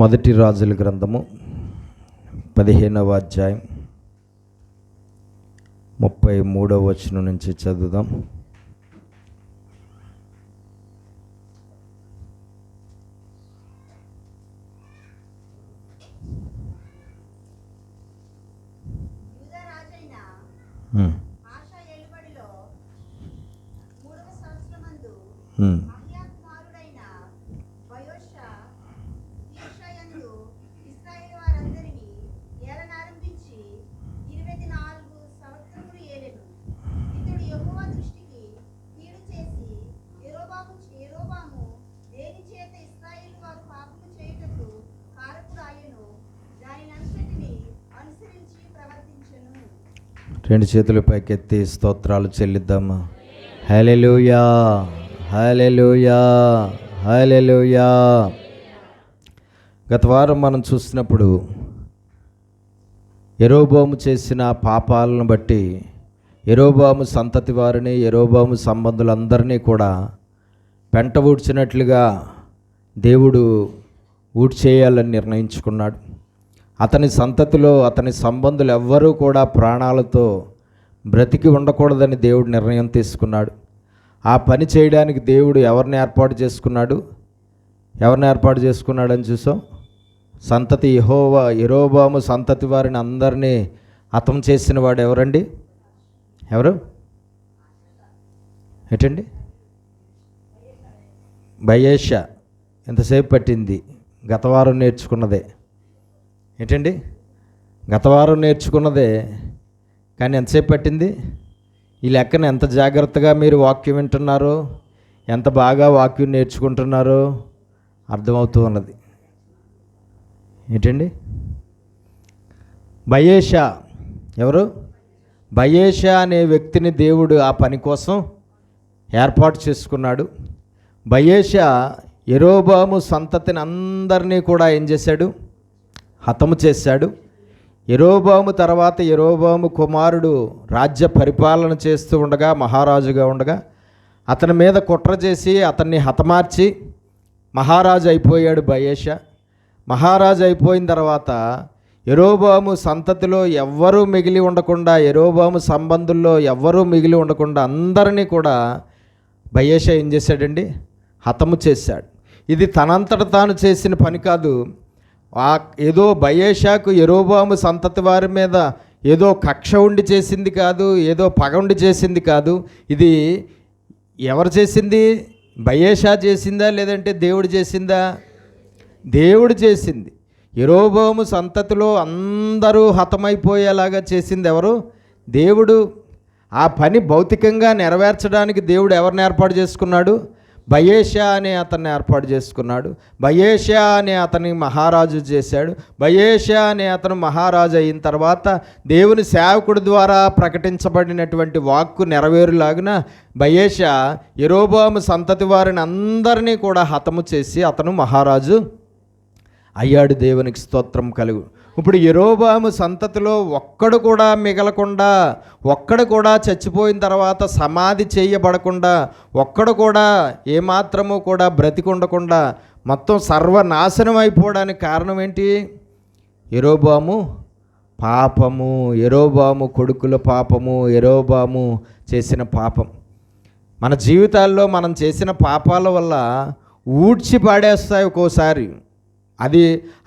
మొదటి రాజుల గ్రంథము 15వ అధ్యాయం 33వ వచనం నుంచి చదువుదాం. రెండు చేతుల పైకెత్తి స్తోత్రాలు చెల్లిద్దామా. హల్లెలూయా, హల్లెలూయా, హల్లెలూయా. గత వారం మనం చూసినప్పుడు యెరోబోము చేసిన పాపాలను బట్టి యెరోబోము సంతతి వారిని, యెరోబోము సంబంధులందరినీ కూడా పెంట ఊడ్చినట్లుగా దేవుడు ఊడ్చేయాలని నిర్ణయించుకున్నాడు. అతని సంతతిలో అతని సంబంధులు ఎవ్వరూ కూడా ప్రాణాలతో బ్రతికి ఉండకూడదని దేవుడు నిర్ణయం తీసుకున్నాడు. ఆ పని చేయడానికి దేవుడు ఎవరిని ఏర్పాటు చేసుకున్నాడని చూసాం. సంతతి యెరోబోము సంతతి వారిని అందరినీ హతం చేసిన వాడు ఎవరండి? ఎవరు? ఏంటండి? బయేషా. ఎంతసేపు పట్టింది? గత వారం నేర్చుకున్నదే. ఏంటండి? గత వారం నేర్చుకున్నదే, కానీ ఎంతసేపు పట్టింది? ఈ లెక్కన ఎంత జాగ్రత్తగా మీరు వాక్యం వింటున్నారో, ఎంత బాగా వాక్యం నేర్చుకుంటున్నారో అర్థమవుతూ ఉన్నది. ఏంటండి? బయేషా. ఎవరు? బయేషా అనే వ్యక్తిని దేవుడు ఆ పని కోసం ఏర్పాటు చేసుకున్నాడు. బయేషా యెరోబోము సంతతిని అందరినీ కూడా ఏం చేశాడు? హతము చేశాడు. యెరోబోము తర్వాత యెరోబోము కుమారుడు రాజ్య పరిపాలన చేస్తూ ఉండగా, మహారాజుగా ఉండగా అతని మీద కుట్ర చేసి అతన్ని హతమార్చి మహారాజు అయిపోయాడు బయేషా. మహారాజు అయిపోయిన తర్వాత యెరోబోము సంతతిలో ఎవ్వరూ మిగిలి ఉండకుండా, యెరోబోము సంబంధుల్లో ఎవ్వరూ మిగిలి ఉండకుండా అందరినీ కూడా బయేషా ఏం చేశాడండి? హతము చేశాడు. ఇది తనంతట తాను చేసిన పని కాదు. ఏదో బయేషాకు యెరోబోము సంతతి వారి మీద ఏదో కక్ష ఉండి చేసింది కాదు, ఏదో పగ ఉండి చేసింది కాదు. ఇది ఎవరు చేసింది? బయేషా చేసిందా లేదంటే దేవుడు చేసిందా? దేవుడు చేసింది. యెరోబోము సంతతిలో అందరూ హతమైపోయేలాగా చేసింది ఎవరు? దేవుడు. ఆ పని భౌతికంగా నెరవేర్చడానికి దేవుడు ఎవరిని ఏర్పాటు చేసుకున్నాడు? బయేషా అనే అతన్ని ఏర్పాటు చేసుకున్నాడు. బయేషా అనే అతని మహారాజు చేశాడు. బయేషా అనే అతను మహారాజు అయిన తర్వాత దేవుని సేవకుడి ద్వారా ప్రకటించబడినటువంటి వాక్కు నెరవేరులాగున బయేషా యెరోబోము సంతతి వారిని అందరినీ కూడా హతము చేసి అతను మహారాజు అయ్యాడు. దేవునికి స్తోత్రం కలుగు. ఇప్పుడు యెరోబోము సంతతిలో ఒక్కడు కూడా మిగలకుండా, ఒక్కడు కూడా చచ్చిపోయిన తర్వాత సమాధి చేయబడకుండా, ఒక్కడు కూడా ఏమాత్రము కూడా బ్రతికుండకుండా మొత్తం సర్వనాశనం అయిపోవడానికి కారణం ఏంటి? యెరోబోము పాపము, యెరోబోము కొడుకుల పాపము, యెరోబోము చేసిన పాపం. మన జీవితాల్లో మనం చేసిన పాపాల వల్ల ఊడ్చి పాడేస్తాయి ఒక్కోసారి. అది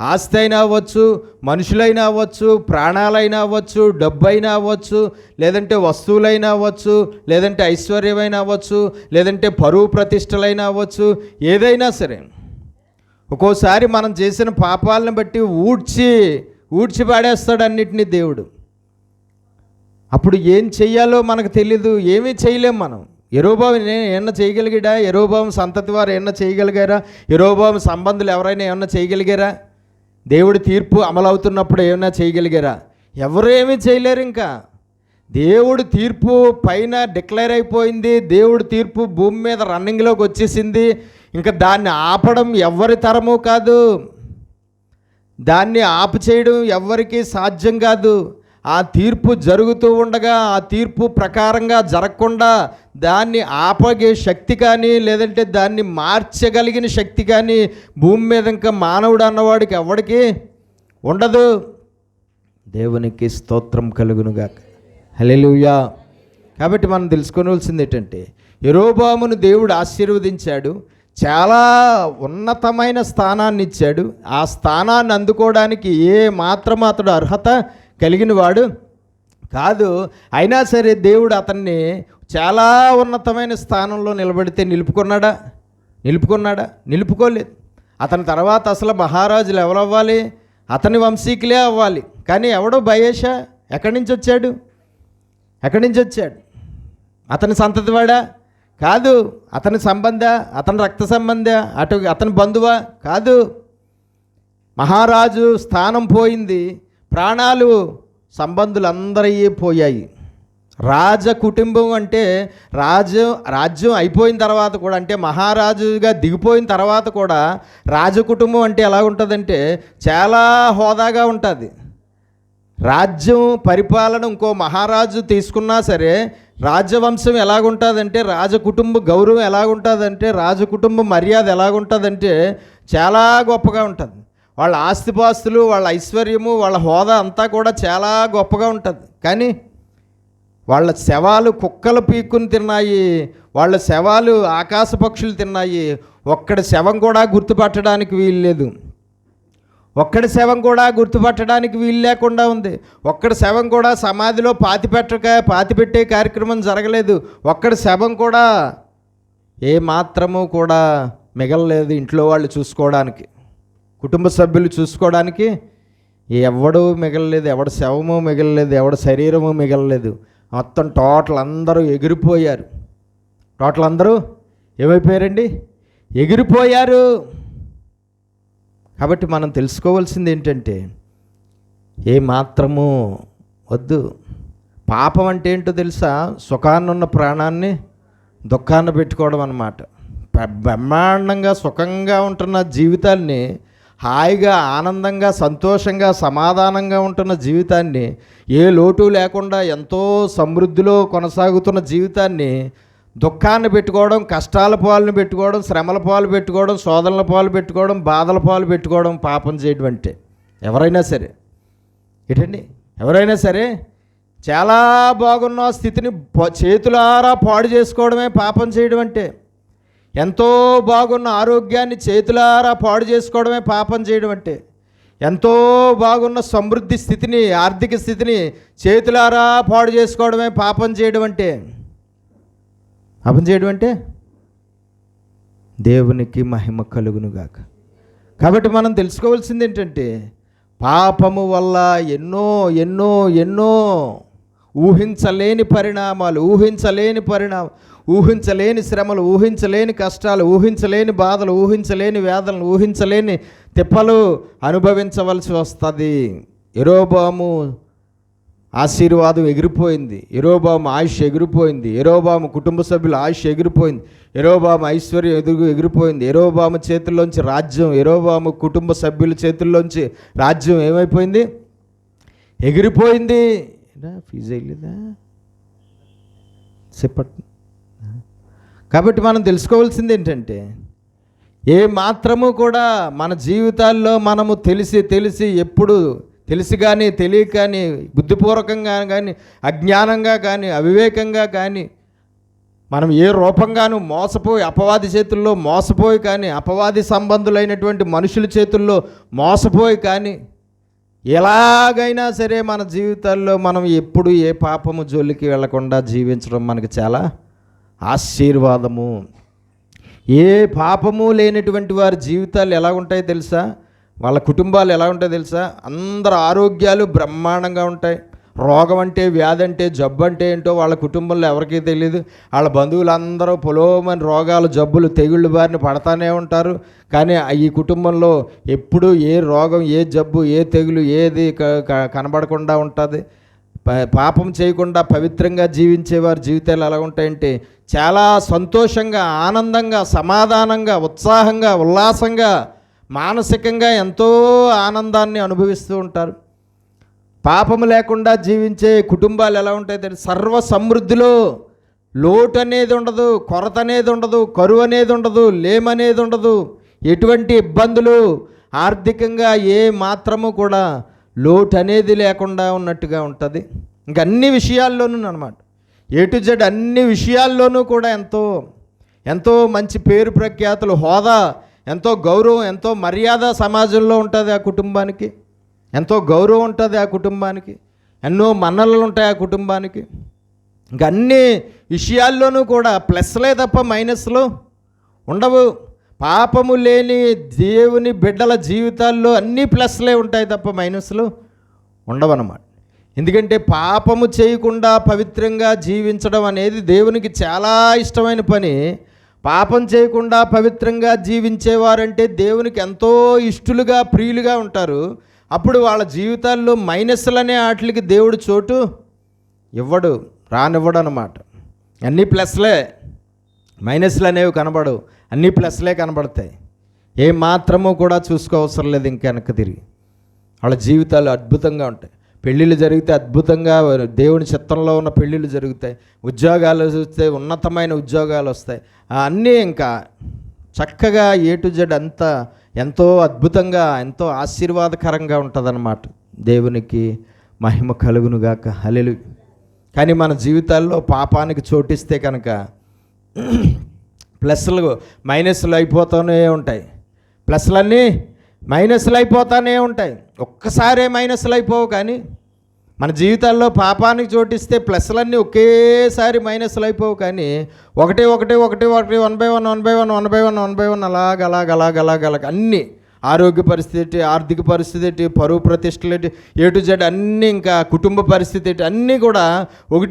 ఆస్తి అయినా అవ్వచ్చు, మనుషులైనా అవ్వచ్చు, ప్రాణాలైనా అవ్వచ్చు, డబ్బైనా అవ్వచ్చు, లేదంటే వస్తువులైనా అవ్వచ్చు, లేదంటే ఐశ్వర్యమైనా అవ్వచ్చు, లేదంటే పరువు ప్రతిష్టలైనా అవ్వచ్చు. ఏదైనా సరే ఒక్కోసారి మనం చేసిన పాపాలను బట్టి ఊడ్చి పాడేస్తాడు అన్నిటినీ దేవుడు. అప్పుడు ఏం చెయ్యాలో మనకు తెలీదు, ఏమీ చేయలేం మనం. యెరోబోము ఏమన్నా చేయగలిగాడా? యెరోబోము సంతతి వారు ఏమన్నా చేయగలిగారా? యెరోబోము సంబంధులు ఎవరైనా ఏమన్నా చేయగలిగారా? దేవుడి తీర్పు అమలవుతున్నప్పుడు ఏమన్నా చేయగలిగారా? ఎవరు ఏమీ చేయలేరు. ఇంకా దేవుడి తీర్పు పైన డిక్లేర్ అయిపోయింది. దేవుడి తీర్పు భూమి మీద రన్నింగ్లోకి వచ్చేసింది. ఇంకా దాన్ని ఆపడం ఎవరి తరము కాదు, దాన్ని ఆపు చేయడం ఎవ్వరికీ సాధ్యం కాదు. ఆ తీర్పు జరుగుతూ ఉండగా ఆ తీర్పు ప్రకారంగా జరగకుండా దాన్ని ఆపగే శక్తి కానీ లేదంటే దాన్ని మార్చగలిగిన శక్తి కానీ భూమి మీద ఇంకా మానవుడు అన్నవాడికి ఎవడికి ఉండదు. దేవునికి స్తోత్రం కలుగునుగాక. హల్లెలూయా. కాబట్టి మనం తెలుసుకోవాల్సింది ఏంటంటే యెరోబామును దేవుడు ఆశీర్వదించాడు, చాలా ఉన్నతమైన స్థానాన్ని ఇచ్చాడు. ఆ స్థానాన్ని అందుకోవడానికి ఏ మాత్రం అతడు అర్హత కలిగిన వాడు కాదు. అయినా సరే దేవుడు అతన్ని చాలా ఉన్నతమైన స్థానంలో నిలబడితే నిలుపుకున్నాడా? నిలుపుకోలేదు. అతని తర్వాత అసలు మహారాజులు ఎవరు అవ్వాలి? అతని వంశీకులే అవ్వాలి. కానీ ఎవడో బయేషా ఎక్కడి నుంచి వచ్చాడు? అతని సంతతివాడా? కాదు. అతని సంబంధ, అతని రక్త సంబంధ, అతని బంధువా? కాదు. మహారాజు స్థానం పోయింది, ప్రాణాలు సంబంధులందరూ పోయాయి. రాజ కుటుంబం అంటే రాజ్యం అయిపోయిన తర్వాత కూడా, అంటే మహారాజుగా దిగిపోయిన తర్వాత కూడా రాజకుటుంబం అంటే ఎలా ఉంటుందంటే చాలా హోదాగా ఉంటుంది. రాజ్యం పరిపాలన ఇంకో మహారాజు తీసుకున్నా సరే రాజవంశం ఎలాగుంటుందంటే, రాజకుటుంబ గౌరవం ఎలాగుంటుందంటే, రాజకుటుంబ మర్యాద ఎలాగుంటుందంటే చాలా గొప్పగా ఉంటుంది. వాళ్ళ ఆస్తిపాస్తులు, వాళ్ళ ఐశ్వర్యము, వాళ్ళ హోదా అంతా కూడా చాలా గొప్పగా ఉంటుంది. కానీ వాళ్ళ శవాలు కుక్కలు పీక్కుని తిన్నాయి, వాళ్ళ శవాలు ఆకాశ పక్షులు తిన్నాయి. ఒక్కడి శవం కూడా గుర్తుపట్టడానికి వీలు లేదు. ఒక్కడి శవం కూడా గుర్తుపట్టడానికి వీలు లేకుండా ఉంది. ఒక్కడి శవం కూడా సమాధిలో పాతిపెట్టే కార్యక్రమం జరగలేదు. ఒక్కడి శవం కూడా ఏ మాత్రము కూడా మిగలలేదు. ఇంట్లో వాళ్ళు చూసుకోవడానికి, కుటుంబ సభ్యులు చూసుకోవడానికి ఎవడూ మిగలలేదు. ఎవడి శవము మిగలలేదు, ఎవడి శరీరము మిగలలేదు. మొత్తం టోటల్ అందరూ ఎగిరిపోయారు. టోటల్ అందరూ ఏమైపోయారండి? ఎగిరిపోయారు. కాబట్టి మనం తెలుసుకోవాల్సింది ఏంటంటే ఏ మాత్రము వద్దు. పాపం అంటే ఏంటో తెలుసా? సుఖాన్నున్న ప్రాణాన్ని దుఃఖాన్ని పెట్టుకోవడం అన్నమాట. బ్రహ్మాండంగా సుఖంగా ఉంటున్న జీవితాన్ని, హాయిగా ఆనందంగా సంతోషంగా సమాధానంగా ఉంటున్న జీవితాన్ని, ఏ లోటు లేకుండా ఎంతో సమృద్ధిలో కొనసాగుతున్న జీవితాన్ని దుఃఖాన్ని పెట్టుకోవడం, కష్టాల పాలను పెట్టుకోవడం, శ్రమల పాలు పెట్టుకోవడం, శోధనల పాలు పెట్టుకోవడం, బాధల పాలు పెట్టుకోవడం పాపం చేయడం అంటే ఎవరైనా సరే ఏంటండి, ఎవరైనా సరే చాలా బాగున్న స్థితిని చేతులారా పాడు చేసుకోవడమే పాపం చేయడం అంటే. ఎంతో బాగున్న ఆరోగ్యాన్ని చేతులారా పాడు చేసుకోవడమే పాపం చేయడం అంటే. ఎంతో బాగున్న సమృద్ధి స్థితిని, ఆర్థిక స్థితిని చేతులారా పాడు చేసుకోవడమే పాపం చేయడం అంటే. పాపం చేయడం అంటే దేవునికి మహిమ కలుగునుగాక. కాబట్టి మనం తెలుసుకోవాల్సింది ఏంటంటే పాపము వల్ల ఎన్నో ఎన్నో ఎన్నో ఊహించలేని పరిణామాలు, ఊహించలేని శ్రమలు, ఊహించలేని కష్టాలు, ఊహించలేని బాధలు, ఊహించలేని వేదనలు, ఊహించలేని తిప్పలు అనుభవించవలసి వస్తుంది. యెరోబాము ఆశీర్వాదం ఎగిరిపోయింది, యెరోబాము ఆయుష్ ఎగిరిపోయింది, యెరోబాము కుటుంబ సభ్యుల ఆయుష్ ఎగిరిపోయింది, యెరోబాము ఐశ్వర్యం ఎగిరిపోయింది, యెరోబాము చేతుల్లోంచి రాజ్యం, యెరోబాము కుటుంబ సభ్యుల చేతుల్లోంచి రాజ్యం ఏమైపోయింది? ఎగిరిపోయింది. ఫీజు అయ్యలేదా చెప్పండి. కాబట్టి మనం తెలుసుకోవాల్సింది ఏంటంటే ఏ మాత్రము కూడా మన జీవితాల్లో మనము తెలిసి ఎప్పుడు తెలిసి కానీ తెలియక కానీ బుద్ధిపూర్వకంగా కానీ అజ్ఞానంగా కానీ అవివేకంగా కానీ మనం ఏ రూపంగానూ మోసపోయి అపవాది చేతుల్లో మోసపోయి కానీ అపవాది సంబంధులైనటువంటి మనుషుల చేతుల్లో మోసపోయి కానీ ఎలాగైనా సరే మన జీవితాల్లో మనం ఎప్పుడు ఏ పాపము జోలికి వెళ్లకుండా జీవించడం మనకి చాలా ఆశీర్వాదము. ఏ పాపము లేనటువంటి వారి జీవితాలు ఎలా ఉంటాయో తెలుసా? వాళ్ళ కుటుంబాలు ఎలా ఉంటాయో తెలుసా? అందరు ఆరోగ్యాలు బ్రహ్మాండంగా ఉంటాయి. రోగం అంటే, వ్యాధి అంటే, జబ్బు అంటే ఏంటో వాళ్ళ కుటుంబంలో ఎవరికీ తెలియదు. వాళ్ళ బంధువులందరూ పొలోమని రోగాలు, జబ్బులు, తెగుళ్ళు బారిన పడతానే ఉంటారు. కానీ ఈ కుటుంబంలో ఎప్పుడూ ఏ రోగం, ఏ జబ్బు, ఏ తెగులు ఏది కనబడకుండా ఉంటుంది. పాపం చేయకుండా పవిత్రంగా జీవించేవారి జీవితాలు ఎలా ఉంటాయంటే చాలా సంతోషంగా, ఆనందంగా, సమాధానంగా, ఉత్సాహంగా, ఉల్లాసంగా, మానసికంగా ఎంతో ఆనందాన్ని అనుభవిస్తూ ఉంటారు. పాపము లేకుండా జీవించే కుటుంబాలు ఎలా ఉంటాయి తెలుసు? సర్వ సమృద్ధిలో లోటు అనేది ఉండదు, కొరత అనేది ఉండదు, కరువు అనేది ఉండదు, లేమనేది ఉండదు, ఎటువంటి ఇబ్బందులు ఆర్థికంగా ఏ మాత్రము కూడా లోటు అనేది లేకుండా ఉన్నట్టుగా ఉంటుంది. ఇంక అన్ని విషయాల్లోనూ అన్నమాట, ఏ టు జెడ్ అన్ని విషయాల్లోనూ కూడా ఎంతో మంచి పేరు ప్రఖ్యాతులు, హోదా, ఎంతో గౌరవం, ఎంతో మర్యాద సమాజంలో ఉంటుంది ఆ కుటుంబానికి. ఎంతో గౌరవం ఉంటుంది ఆ కుటుంబానికి, ఎన్నో మన్ననలు ఉంటాయి ఆ కుటుంబానికి. ఇంక అన్ని విషయాల్లోనూ కూడా ప్లస్లే తప్ప మైనస్లు ఉండవు. పాపము లేని దేవుని బిడ్డల జీవితాల్లో అన్ని ప్లస్లే ఉంటాయి తప్ప మైనస్లు ఉండవన్నమాట. ఎందుకంటే పాపము చేయకుండా పవిత్రంగా జీవించడం అనేది దేవునికి చాలా ఇష్టమైన పని. పాపం చేయకుండా పవిత్రంగా జీవించేవారంటే దేవునికి ఎంతో ఇష్టలుగా ప్రియులుగా ఉంటారు. అప్పుడు వాళ్ళ జీవితాల్లో మైనస్లనే వాటికి దేవుడు చోటు ఇవ్వడు, రానివ్వడు అన్నమాట. అన్నీ ప్లస్లే, మైనస్లు అనేవి కనబడవు, అన్నీ ప్లస్లే కనబడతాయి. ఏ మాత్రమూ కూడా చూసుకోవసరం లేదు. ఇంకా వెనక్కి తిరిగి వాళ్ళ జీవితాలు అద్భుతంగా ఉంటాయి. పెళ్ళిళ్ళు జరిగితే అద్భుతంగా దేవుని చిత్తంలో ఉన్న పెళ్ళిళ్ళు జరుగుతాయి. ఉద్యోగాలు చూస్తే ఉన్నతమైన ఉద్యోగాలు వస్తాయి. అన్నీ ఇంకా చక్కగా ఏ టు జెడ్ అంతా ఎంతో అద్భుతంగా, ఎంతో ఆశీర్వాదకరంగా ఉంటుందన్నమాట. దేవునికి మహిమ కలుగునుగాక, హల్లెలూయా. కానీ మన జీవితాల్లో పాపానికి చోటిస్తే కనుక ప్లస్లు మైనస్లు అయిపోతూనే ఉంటాయి. ప్లస్లన్నీ మైనస్లు అయిపోతూనే ఉంటాయి. ఒక్కసారే మైనస్లు అయిపోవు. కానీ మన జీవితాల్లో పాపానికి చోటిస్తే ప్లస్లన్నీ ఒకేసారి మైనస్లు అయిపోవు. కానీ ఒకటి 1/1 అలాగ అన్నీ, ఆరోగ్య పరిస్థితి, ఆర్థిక పరిస్థితి, పరువు ప్రతిష్టలు, ఏ టు జెడ్ అన్నీ, ఇంకా కుటుంబ పరిస్థితి అన్నీ కూడా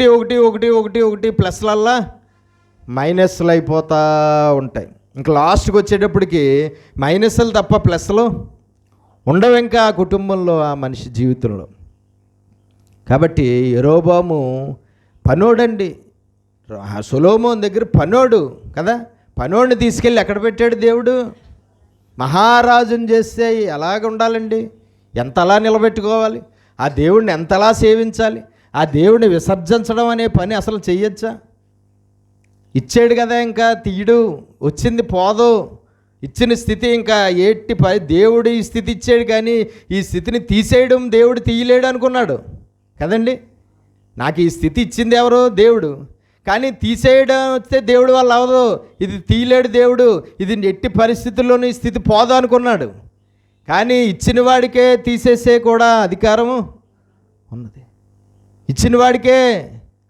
ఒకటి ప్లస్లల్లా మైనస్లు అయిపోతూ ఉంటాయి. ఇంకా లాస్ట్కి వచ్చేటప్పటికి మైనస్లు తప్ప ప్లస్లు ఉండవు ఇంకా ఆ కుటుంబంలో, ఆ మనిషి జీవితంలో. కాబట్టి యెరోబాము పనోడండి. సొలొమోను దగ్గర పనోడు కదా, పనోడిని తీసుకెళ్ళి ఎక్కడ పెట్టాడు దేవుడు? మహారాజుని చేస్తే ఎలాగ ఉండాలండి? ఎంతలా నిలబెట్టుకోవాలి? ఆ దేవుడిని ఎంతలా సేవించాలి? ఆ దేవుడిని విసర్జించడం అనే పని అసలు చెయ్యొచ్చా? ఇచ్చాడు కదా, ఇంకా తీయడు, వచ్చింది పోదు. ఇచ్చిన స్థితి ఇంకా దేవుడు ఈ స్థితి ఇచ్చాడు, కానీ ఈ స్థితిని తీసేయడం దేవుడు తీయలేడు అనుకున్నాడు కదండి. నాకు ఈ స్థితి ఇచ్చింది ఎవరు? దేవుడు. కానీ తీసేయడం వస్తే దేవుడు వల్ల అవదు, ఇది తీయలేడు దేవుడు, ఇది ఎట్టి పరిస్థితుల్లోనూ ఈ స్థితి పోదు అనుకున్నాడు. కానీ ఇచ్చిన వాడికే తీసేసే కూడా అధికారము ఉన్నది. ఇచ్చిన వాడికే,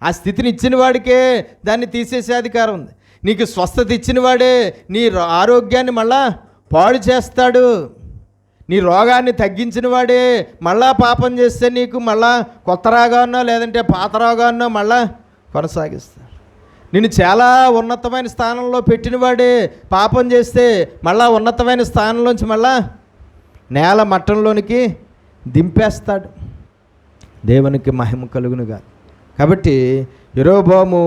ఆ స్థితిని ఇచ్చిన వాడికే దాన్ని తీసేసే అధికారం ఉంది. నీకు స్వస్థత ఇచ్చిన వాడే నీ ఆరోగ్యాన్ని మళ్ళా పాడు చేస్తాడు. నీ రోగాన్ని తగ్గించిన వాడే మళ్ళా పాపం చేస్తే నీకు మళ్ళా కొత్త రోగాన్నో లేదంటే పాత రోగాన్నో మళ్ళా కొనసాగిస్తాడు. నిన్ను చాలా ఉన్నతమైన స్థానంలో పెట్టినవాడే పాపం చేస్తే మళ్ళా ఉన్నతమైన స్థానంలోంచి మళ్ళా నేల మట్టంలోనికి దింపేస్తాడు. దేవునికి మహిమ కలుగునుగా. కాబట్టి యెరోబాము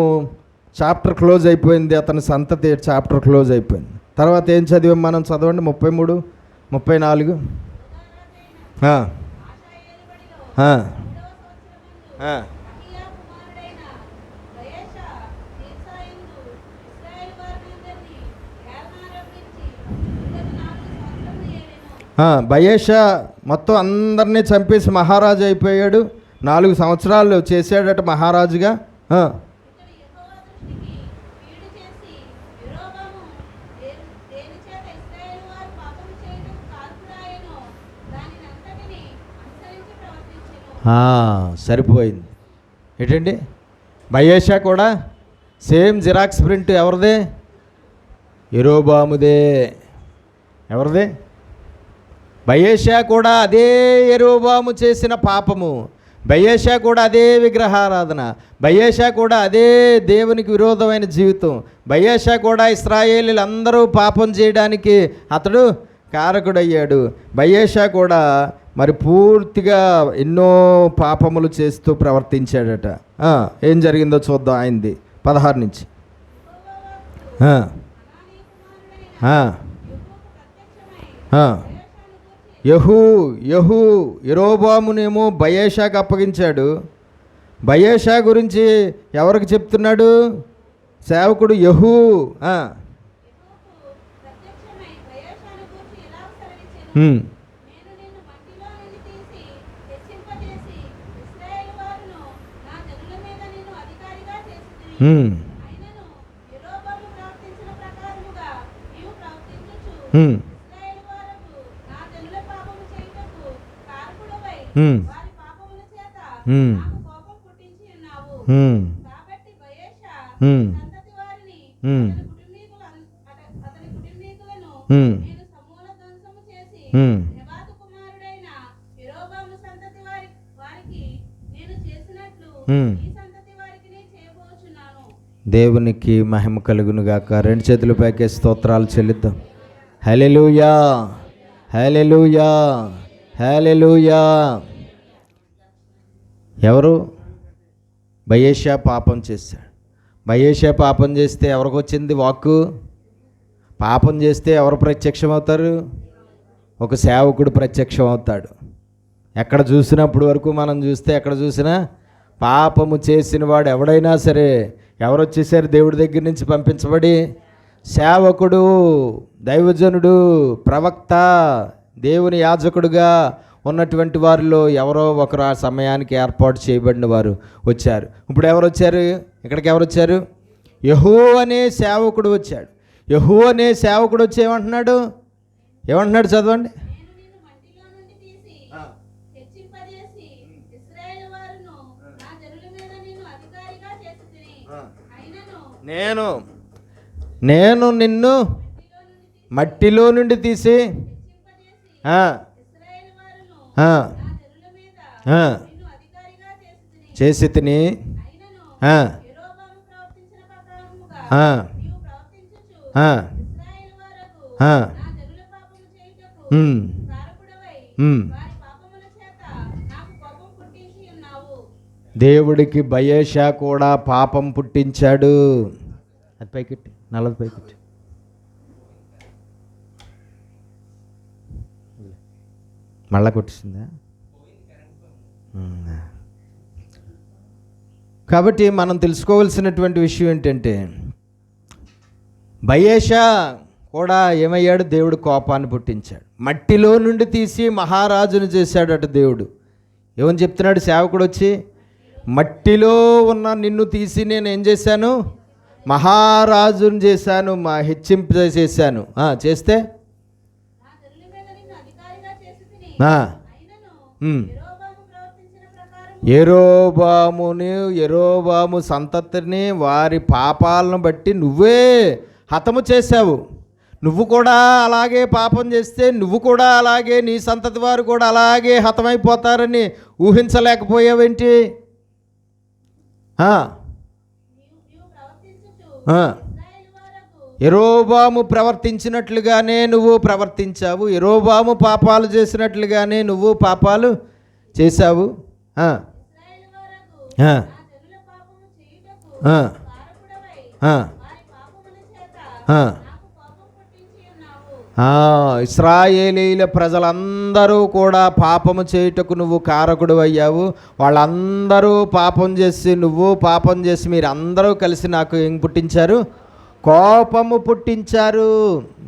చాప్టర్ క్లోజ్ అయిపోయింది, అతని సంతతి చాప్టర్ క్లోజ్ అయిపోయింది. తర్వాత ఏం చదివాం మనం? చదవండి 33, 34. బయేషా మొత్తం అందరినీ చంపేసి మహారాజు అయిపోయాడు. 4 సంవత్సరాలు చేశాడట మహారాజుగా. సరిపోయింది. ఏంటండి, బయేషా కూడా సేమ్ జిరాక్స్ ప్రింట్ ఎవరిదే? యెరోబాముదే. ఎవరిదే? బయేషా కూడా అదే యెరోబాము చేసిన పాపము, బయేషా కూడా అదే విగ్రహారాధన, బయేషా కూడా అదే దేవునికి విరోధమైన జీవితం, బయేషా కూడా ఇశ్రాయేలీలందరూ పాపం చేయడానికి అతడు కారకుడయ్యాడు. బయేషా కూడా మరి పూర్తిగా ఎన్నో పాపములు చేస్తూ ప్రవర్తించాడట. ఏం జరిగిందో చూద్దాం ఆయనది 16 నుంచి. యహూ యెరోబామునేమో బయేషాకు అప్పగించాడు. బయేషా గురించి ఎవరికి చెప్తున్నాడు? సేవకుడు యహూ దేవునికి మహిమ కలుగును గాక. రెండు చేతులు పైకి స్తోత్రాలు చెల్లిద్దాం. హల్లెలూయా, హల్లెలూయా, హల్లెలూయా. ఎవరు? బయేషా పాపం చేశాడు. బయేషా పాపం చేస్తే ఎవరికి వచ్చింది వాక్కు? పాపం చేస్తే ఎవరు ప్రత్యక్షం అవుతారు? ఒక సేవకుడు ప్రత్యక్షం అవుతాడు. ఎక్కడ చూసినప్పుడు వరకు మనం చూస్తే ఎక్కడ చూసినా పాపము చేసిన వాడు ఎవడైనా సరే ఎవరు వచ్చేసారు? దేవుడి దగ్గర నుంచి పంపించబడి సేవకుడు, దైవజనుడు, ప్రవక్త, దేవుని యాజకుడుగా ఉన్నటువంటి వారిలో ఎవరో ఒకరు ఆ సమయానికి ఏర్పాటు చేయబడిన వారు వచ్చారు. ఇప్పుడు ఎవరు వచ్చారు? ఇక్కడికి ఎవరు వచ్చారు? యెహూ అనే సేవకుడు వచ్చాడు. యెహూ అనే సేవకుడు వచ్చి ఏమంటున్నాడు? చదవండి. నేను నిన్ను మట్టిలో నుండి తీసి చేసి తిని దేవుడికి బయేషా కూడా పాపం పుట్టించాడు. అది పైకెట్టి, నల్లది పైకెట్టి. మళ్ళా కొట్టిందా? కాబట్టి మనం తెలుసుకోవాల్సినటువంటి విషయం ఏంటంటే, బయేషా కూడా ఏమయ్యాడు? దేవుడు కోపాన్ని పుట్టించాడు. మట్టిలో నుండి తీసి మహారాజును చేశాడట దేవుడు. ఏమని చెప్తున్నాడు సేవకుడు వచ్చి? మట్టిలో ఉన్న నిన్ను తీసి నేను ఏం చేశాను? మహారాజును చేశాను, హెచ్చింపు చేశాను. చేస్తే యెరోబాము సంతతిని వారి పాపాలను బట్టి నువ్వే హతము చేశావు. నువ్వు కూడా అలాగే పాపం చేస్తే నువ్వు కూడా అలాగే, నీ సంతతి వారు కూడా అలాగే హతమైపోతారని ఊహించలేకపోయావేంటి? యెరోబాము ప్రవర్తించినట్లుగానే నువ్వు ప్రవర్తించావు. యెరోబాము పాపాలు చేసినట్లుగానే నువ్వు పాపాలు చేశావు. ఇశ్రాయేలీల ప్రజలందరూ కూడా పాపము చేయుటకు నువ్వు కారకుడు అయ్యావు. వాళ్ళందరూ పాపం చేసి నువ్వు పాపం చేసి మీరందరూ కలిసి నాకు ఏం పుట్టించారు? కోపము పుట్టించారు.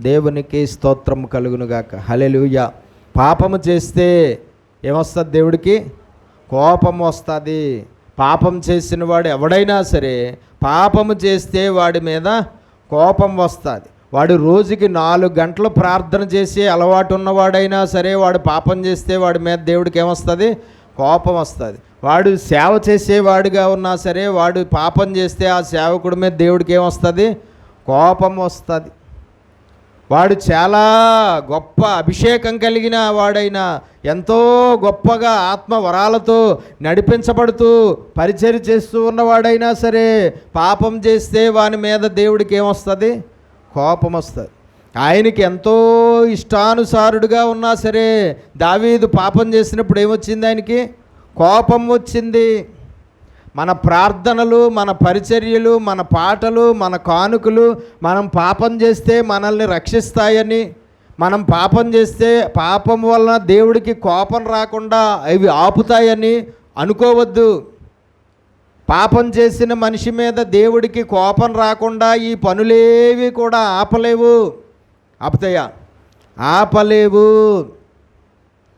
దేవునికి స్తోత్రము కలుగునుగాక. హల్లెలూయా. పాపము చేస్తే ఏమొస్తుంది? దేవుడికి కోపం వస్తుంది. పాపం చేసిన వాడు ఎవడైనా సరే పాపము చేస్తే వాడి మీద కోపం వస్తుంది. వాడు రోజుకి 4 గంటలు ప్రార్థన చేసి అలవాటు ఉన్నవాడైనా సరే వాడు పాపం చేస్తే వాడి మీద దేవుడికి ఏమొస్తుంది? కోపం వస్తుంది. వాడు సేవ చేసేవాడుగా ఉన్నా సరే వాడు పాపం చేస్తే ఆ సేవకుడి మీద దేవుడికి ఏమొస్తుంది? కోపం వస్తుంది. వాడు చాలా గొప్ప అభిషేకం కలిగిన వాడైనా, ఎంతో గొప్పగా ఆత్మ వరాలతో నడిపించబడుతూ పరిచర్య చేస్తూ ఉన్నవాడైనా సరే పాపం చేస్తే వాని మీద దేవుడికి ఏమొస్తుంది? కోపం వస్తుంది. ఆయనకి ఎంతో ఇష్టానుసారుడుగా ఉన్నా సరే దావీదు పాపం చేసినప్పుడు ఏమొచ్చింది? ఆయనకి కోపం వచ్చింది. మన ప్రార్థనలు, మన పరిచర్యలు, మన పాటలు, మన కానుకలు మనం పాపం చేస్తే మనల్ని రక్షిస్తాయని, మనం పాపం చేస్తే పాపం వలన దేవుడికి కోపం రాకుండా అవి ఆపుతాయని అనుకోవద్దు. పాపం చేసిన మనిషి మీద దేవుడికి కోపం రాకుండా ఈ పనులేవి కూడా ఆపలేవు. ఆపుతాయా? ఆపలేవు.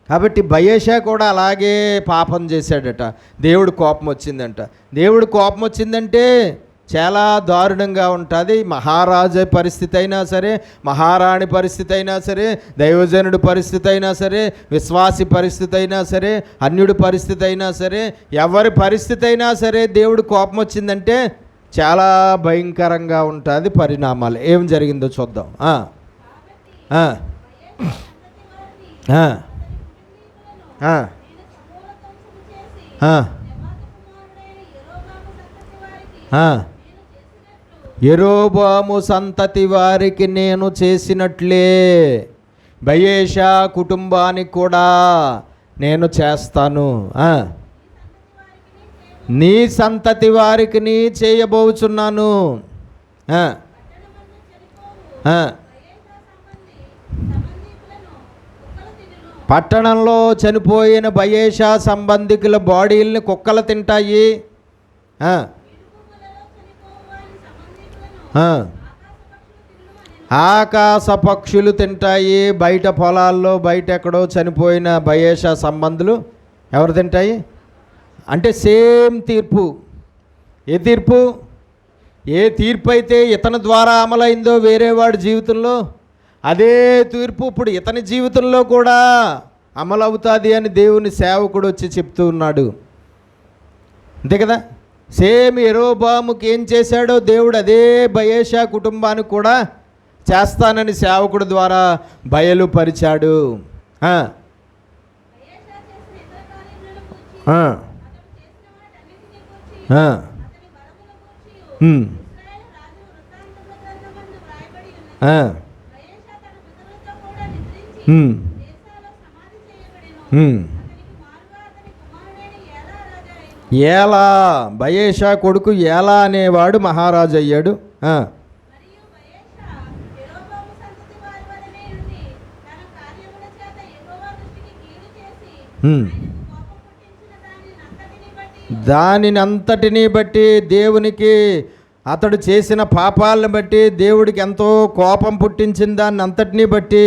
కాబట్టి బయేషా కూడా అలాగే పాపం చేశాడట. దేవుడు కోపం వచ్చిందంట. దేవుడు కోపం వచ్చిందంటే చాలా దారుణంగా ఉంటుంది. మహారాజు పరిస్థితి అయినా సరే, మహారాణి పరిస్థితి అయినా సరే, దైవజనుడి పరిస్థితి అయినా సరే, విశ్వాసి పరిస్థితి అయినా సరే, అన్యుడి పరిస్థితి అయినా సరే, ఎవరి పరిస్థితి అయినా సరే దేవుడు కోపం వచ్చిందంటే చాలా భయంకరంగా ఉంటుంది పరిణామాలు. ఏం జరిగిందో చూద్దాం. యెరోబాము సంతతి వారికి నేను చేసినట్లే బయేషా కుటుంబానికి కూడా నేను చేస్తాను. నీ సంతతి వారికి నీ చేయబోచున్నాను. పట్టణంలో చనిపోయిన బయేషా సంబంధికుల బాడీల్ని కుక్కలు తింటాయి. ఆకాశ పక్షులు తింటాయి. బయట పొలాల్లో బయట ఎక్కడో చనిపోయిన బయేషా సంబంధులు ఎవరు తింటాయి అంటే సేమ్ తీర్పు. ఏ తీర్పు? ఏ తీర్పు అయితే ఇతని ద్వారా అమలైందో వేరే వాడి జీవితంలో, అదే తీర్పు ఇప్పుడు ఇతని జీవితంలో కూడా అమలవుతుంది అని దేవుని సేవకుడు వచ్చి చెప్తూ ఉన్నాడు. అంతే కదా? సేమ్ యెరోబాముకి ఏం చేశాడో దేవుడు అదే బయేషా కుటుంబానికి కూడా చేస్తానని సేవకుడు ద్వారా బయలుపరిచాడు. ఏలా, బయేషా కొడుకు ఏలా అనేవాడు మహారాజు అయ్యాడు. దానిని అంతటిని బట్టి దేవునికి అతడు చేసిన పాపాలను బట్టి దేవుడికి ఎంతో కోపం పుట్టించిన దాన్ని అంతటినీ బట్టి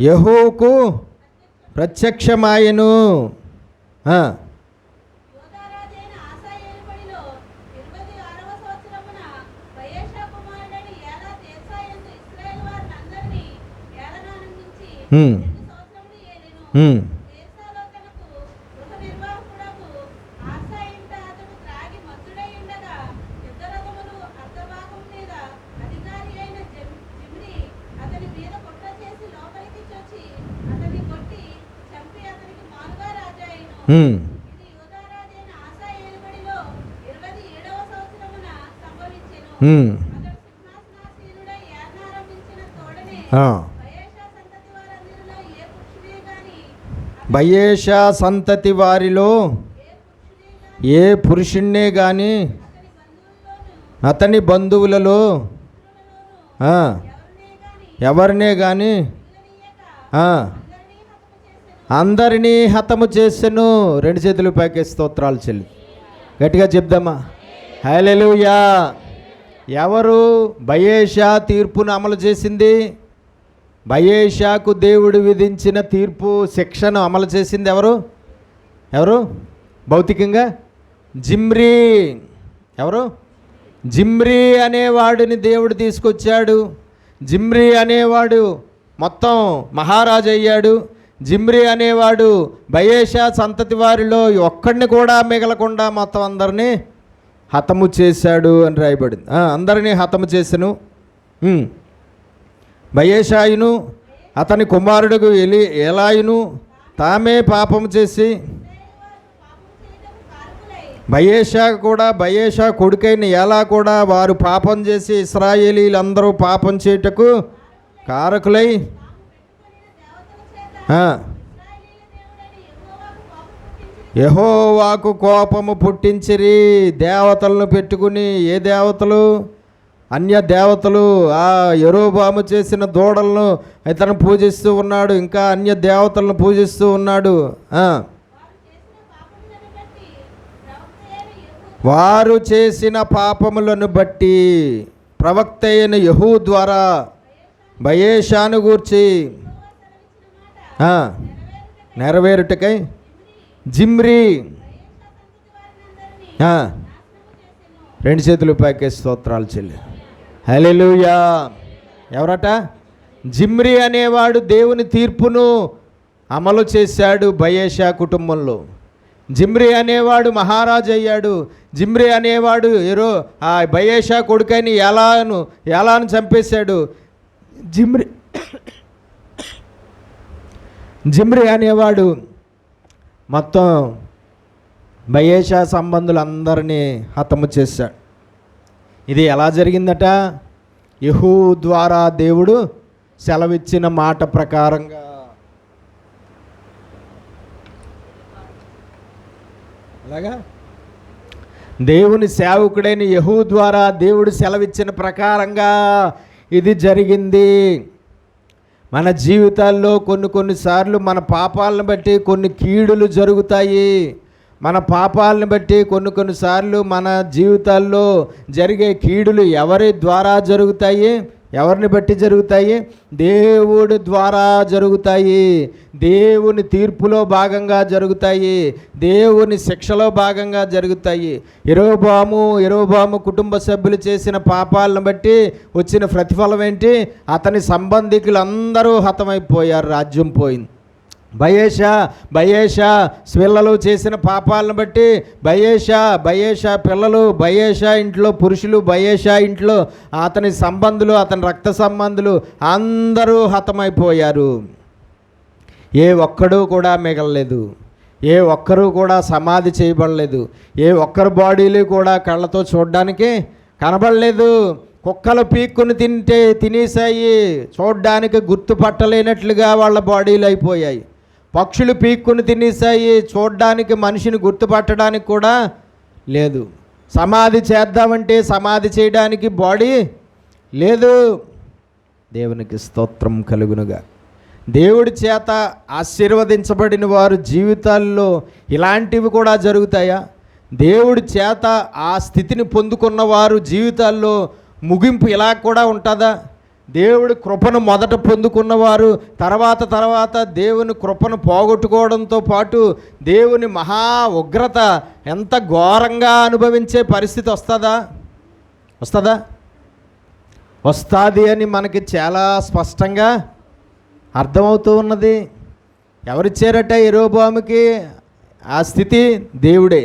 యెహోవాకు ప్రత్యక్షమాయెను. బయేషా సంతతి వారిలో ఏ పురుషుణ్ణే గాని అతని బంధువులలో ఎవరినే గాని అందరినీ హతము చేసెను. రెండు చేతులు పైకి స్తోత్రాలు చెల్లి గట్టిగా చెప్దామా? హల్లెలూయా. ఎవరు బయేషా తీర్పును అమలు చేసింది? బయేషాకు దేవుడు విధించిన తీర్పు శిక్షను అమలు చేసింది ఎవరు? ఎవరు? భౌతికంగా జిమ్రీ. ఎవరు? జిమ్రీ అనేవాడిని దేవుడు తీసుకొచ్చాడు. జిమ్రీ అనేవాడు మొత్తం మహారాజు అయ్యాడు. జిమ్రీ అనేవాడు బయేషా సంతతి వారిలో ఒక్కడిని కూడా మిగలకుండా మొత్తం అందరినీ హతము చేశాడు అని రాయబడింది. అందరినీ హతము చేసెను. బయేషాయును అతని కుమారుడు ఏలాయును తామే పాపము చేసి బయేషా కొడుకైన ఏలా కూడా వారు పాపం చేసి ఇశ్రాయేలీలందరూ పాపం చేయుటకు కారకులై యెహోవాకు కోపము పుట్టించిరి. దేవతలను పెట్టుకుని, ఏ దేవతలు? అన్య దేవతలు. ఆ యెరోబాము చేసిన దూడలను ఇతను పూజిస్తూ ఉన్నాడు, ఇంకా అన్య దేవతలను పూజిస్తూ ఉన్నాడు. వారు చేసిన పాపములను బట్టి ప్రవక్త అయిన యెహూ ద్వారా బయెషాను గూర్చి నెరవేరుటకై జిమ్రీ, రెండు చేతులు పైకి స్తోత్రాలు చెల్లి. హల్లెలూయా. ఎవరట? జిమ్రీ అనేవాడు దేవుని తీర్పును అమలు చేశాడు బయెషా కుటుంబంలో. జిమ్రీ అనేవాడు మహారాజు అయ్యాడు. జిమ్రీ అనేవాడు ఆ బయెషా కొడుకైన ఏలాను చంపేశాడు. జిమ్రీ అనేవాడు మొత్తం బయెషా సంబంధులందరినీ హతము చేశాడు. ఇది ఎలా జరిగిందట? యెహూ ద్వారా దేవుడు సెలవిచ్చిన మాట ప్రకారంగా. అలాగా దేవుని సేవకుడైన యెహూ ద్వారా దేవుడు సెలవిచ్చిన ప్రకారంగా ఇది జరిగింది. మన జీవితాల్లో కొన్నిసార్లు మన పాపాలను బట్టి కొన్ని కీడులు జరుగుతాయి. మన పాపాలను బట్టి కొన్నిసార్లు మన జీవితాల్లో జరిగే కీడులు ఎవరి ద్వారా జరుగుతాయి? ఎవరిని బట్టి జరుగుతాయి? దేవుడి ద్వారా జరుగుతాయి. దేవుని తీర్పులో భాగంగా జరుగుతాయి. దేవుని శిక్షలో భాగంగా జరుగుతాయి. యెరోబాము కుటుంబ సభ్యులు చేసిన పాపాలను బట్టి వచ్చిన ప్రతిఫలం ఏంటి? అతని సంబంధికులందరూ హతమైపోయారు, రాజ్యం పోయింది. బయెషా పిల్లలు చేసిన పాపాలను బట్టి బయెషా పిల్లలు, బయెషా ఇంట్లో పురుషులు, బయెషా ఇంట్లో అతని సంబంధులు, అతని రక్త సంబంధులు అందరూ హతమైపోయారు. ఏ ఒక్కడూ కూడా మిగలలేదు. ఏ ఒక్కరూ కూడా సమాధి చేయబడలేదు. ఏ ఒక్కరి బాడీలు కూడా కళ్ళతో చూడడానికి కనబడలేదు. కుక్కలు పీక్కుని తినేసాయి. చూడ్డానికి గుర్తుపట్టలేనట్లుగా వాళ్ళ బాడీలు అయిపోయాయి. పక్షులు పీక్కుని తినేసాయి. చూడ్డానికి మనిషిని గుర్తుపట్టడానికి కూడా లేదు. సమాధి చేద్దామంటే సమాధి చేయడానికి బాడీ లేదు. దేవునికి స్తోత్రం కలుగునుగా. దేవుడి చేత ఆశీర్వదించబడిన వారు జీవితాల్లో ఇలాంటివి కూడా జరుగుతాయా? దేవుడి చేత ఆ స్థితిని పొందుకున్న వారు జీవితాల్లో ముగింపు ఇలా కూడా ఉంటుందా? దేవుడి కృపను మొదట పొందుకున్నవారు తర్వాత దేవుని కృపను పోగొట్టుకోవడంతో పాటు దేవుని మహా ఉగ్రత ఎంత ఘోరంగా అనుభవించే పరిస్థితి వస్తుందా? వస్తుంది అని మనకి చాలా స్పష్టంగా అర్థమవుతూ ఉన్నది. ఎవరిచ్చారట యెరోబాముకి ఆ స్థితి? దేవుడే.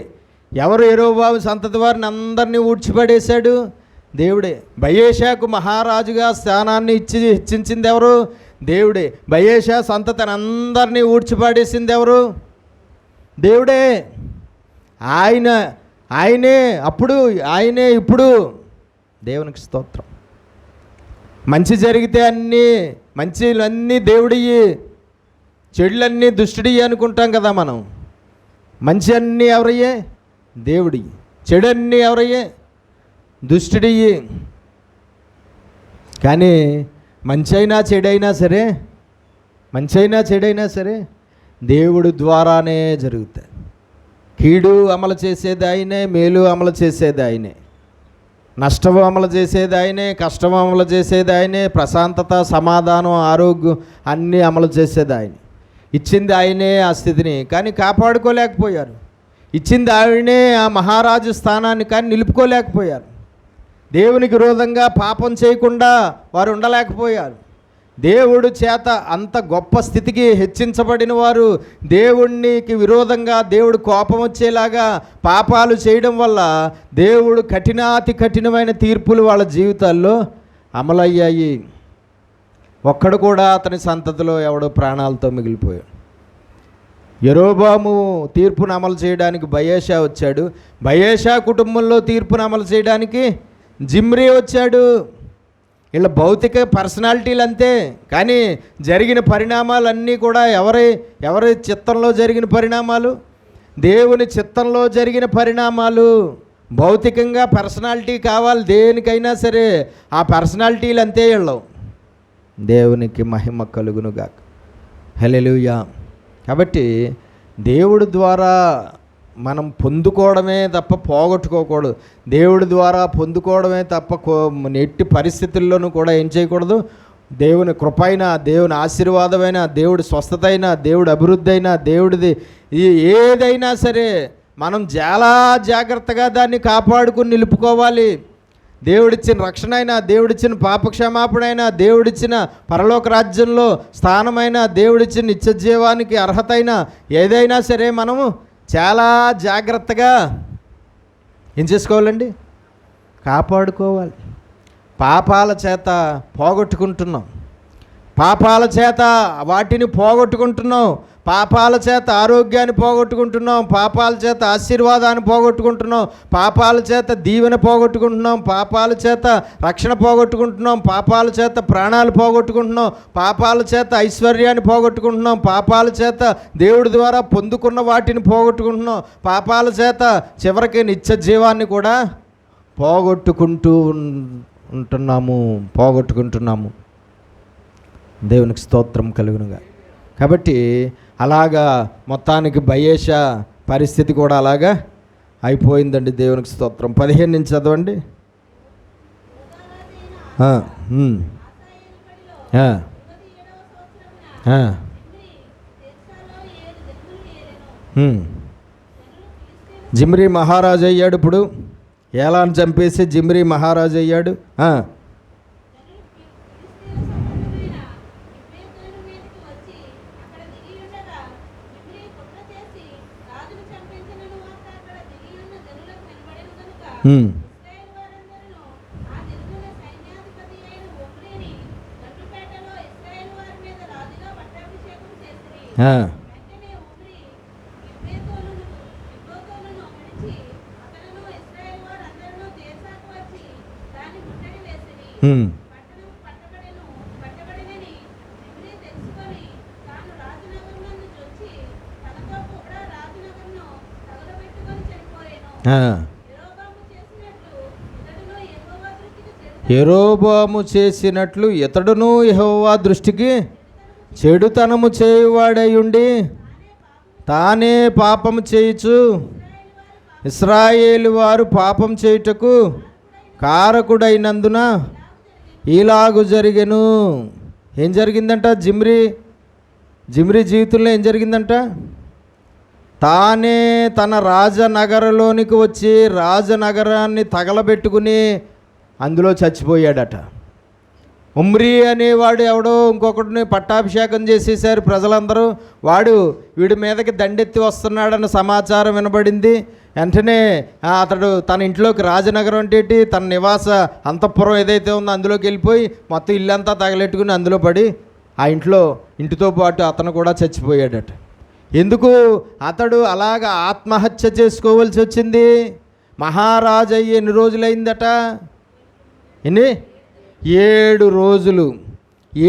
ఎవరు యెరోబాము సంతతి వారిని అందరినీ ఊడ్చిపడేశాడు? దేవుడే. బయెషాకు మహారాజుగా స్థానాన్ని హెచ్చించింది ఎవరు? దేవుడే. బయెషా సంతతిని అందరినీ ఊడ్చిపడేసింది ఎవరు? దేవుడే. ఆయనే అప్పుడు, ఆయనే ఇప్పుడు. దేవునికి స్తోత్రం. మంచి జరిగితే మంచిలన్నీ దేవుడియ్యి, చెడులన్నీ దుష్టుడియ్యి అనుకుంటాం కదా మనం. మంచి అన్నీ ఎవరయ్యే? దేవుడియ్యి. చెడు అన్నీ ఎవరయ్యే? దుష్టుడియ్యి. కానీ మంచైనా చెడైనా సరే దేవుడి ద్వారానే జరుగుతాయి. కీడు అమలు చేసేది ఆయనే, మేలు అమలు చేసేది ఆయనే, నష్టం అమలు చేసేది ఆయనే, కష్టం అమలు చేసేది ఆయనే, ప్రశాంతత, సమాధానం, ఆరోగ్యం అన్నీ అమలు చేసేది ఆయనే. ఇచ్చింది ఆయనే ఆ స్థితిని, కానీ కాపాడుకోలేకపోయారు. ఇచ్చింది ఆయనే ఆ మహారాజు స్థానాన్ని, కానీ నిలుపుకోలేకపోయారు. దేవునికి విరోధంగా పాపం చేయకుండా వారు ఉండలేకపోయారు. దేవుడు చేత అంత గొప్ప స్థితికి హెచ్చించబడిన వారు దేవునికి విరోధంగా దేవుడు కోపం వచ్చేలాగా పాపాలు చేయడం వల్ల దేవుడు కఠినాతి కఠినమైన తీర్పులు వాళ్ళ జీవితాల్లో అమలయ్యాయి. ఒక్కడు కూడా అతని సంతతిలో ఎవడో ప్రాణాలతో మిగిలిపోయాడు. యెరోబాము తీర్పును అమలు చేయడానికి బయెషా వచ్చాడు. బయెషా కుటుంబంలో తీర్పును అమలు చేయడానికి జిమ్రీ వచ్చాడు. వీళ్ళ భౌతిక పర్సనాలిటీలు అంతే, కానీ జరిగిన పరిణామాలన్నీ కూడా ఎవరి చిత్తంలో జరిగిన పరిణామాలు? దేవుని చిత్తంలో జరిగిన పరిణామాలు. భౌతికంగా పర్సనాలిటీ కావాలి దేనికైనా సరే, ఆ పర్సనాలిటీలు అంతే వెళ్ళవు. దేవునికి మహిమ కలుగునుగాక. హల్లెలూయా. కాబట్టి దేవుడి ద్వారా మనం పొందుకోవడమే తప్ప పోగొట్టుకోకూడదు. దేవుడి ద్వారా పొందుకోవడమే తప్ప ఎట్టి పరిస్థితుల్లోనూ కూడా ఏం చేయకూడదు. దేవుని కృప అయినా, దేవుని ఆశీర్వాదమైనా, దేవుడి స్వస్థత అయినా, దేవుడి అభివృద్ధి అయినా, దేవుడిది ఏదైనా సరే మనం చాలా జాగ్రత్తగా దాన్ని కాపాడుకుని నిలుపుకోవాలి. దేవుడిచ్చిన రక్షణ అయినా, దేవుడిచ్చిన పాపక్షమాపణ అయినా, దేవుడిచ్చిన పరలోక రాజ్యంలో స్థానమైనా, దేవుడిచ్చిన నిత్యజీవానికి అర్హత అయినా ఏదైనా సరే మనము చాలా జాగ్రత్తగా ఏం చేసుకోవాలండి, కాపాడుకోవాలి. పాపాల చేత పోగొట్టుకుంటున్నాం, పాపాల చేత వాటిని పోగొట్టుకుంటున్నాం, పాపాల చేత ఆరోగ్యాన్ని పోగొట్టుకుంటున్నాం, పాపాల చేత ఆశీర్వాదాన్ని పోగొట్టుకుంటున్నాం, పాపాల చేత దీవెన పోగొట్టుకుంటున్నాం, పాపాల చేత రక్షణ పోగొట్టుకుంటున్నాం, పాపాల చేత ప్రాణాలు పోగొట్టుకుంటున్నాం, పాపాల చేత ఐశ్వర్యాన్ని పోగొట్టుకుంటున్నాం, పాపాల చేత దేవుడి ద్వారా పొందుకున్న వాటిని పోగొట్టుకుంటున్నాం, పాపాల చేత చివరికి నిత్య జీవాన్ని కూడా పోగొట్టుకుంటున్నాము. దేవునికి స్తోత్రం కలుగునుగా. కాబట్టి అలాగా మొత్తానికి బయేషా పరిస్థితి కూడా అలాగా అయిపోయిందండి. దేవునికి స్తోత్రం. 15 నుంచి చదవండి. జిమ్రీ మహారాజు అయ్యాడు. ఇప్పుడు ఏలాను చంపేసి జిమ్రీ మహారాజు అయ్యాడు. యెరోబాము చేసినట్లు ఇతడును యెహోవా దృష్టికి చెడుతనము చేయువాడయుండి తానే పాపము చేయుచు ఇశ్రాయేలు వారు పాపం చేయుటకు కారకుడైనందున ఇలాగు జరిగెను. ఏం జరిగిందంట? జిమ్రీ జీవితంలో ఏం జరిగిందంట? తానే తన రాజనగరంలోనికి వచ్చి రాజనగరాన్ని తగలబెట్టుకుని అందులో చచ్చిపోయాడట. ఉమ్రీ అనేవాడు ఎవడో ఇంకొకటిని పట్టాభిషేకం చేసేసారు ప్రజలందరూ. వీడి మీదకి దండెత్తి వస్తున్నాడన్న సమాచారం వినబడింది. వెంటనే అతడు తన ఇంట్లోకి, రాజనగరం అంటే తన నివాస అంతఃపురం ఏదైతే ఉందో అందులోకి వెళ్ళిపోయి మొత్తం ఇల్లంతా తగలెట్టుకుని అందులో పడి ఆ ఇంటితో పాటు అతను కూడా చచ్చిపోయాడట. ఎందుకు అతడు అలాగ ఆత్మహత్య చేసుకోవాల్సి వచ్చింది? మహారాజు అయ్యి ఎన్ని రోజులైందట? 7 రోజులు.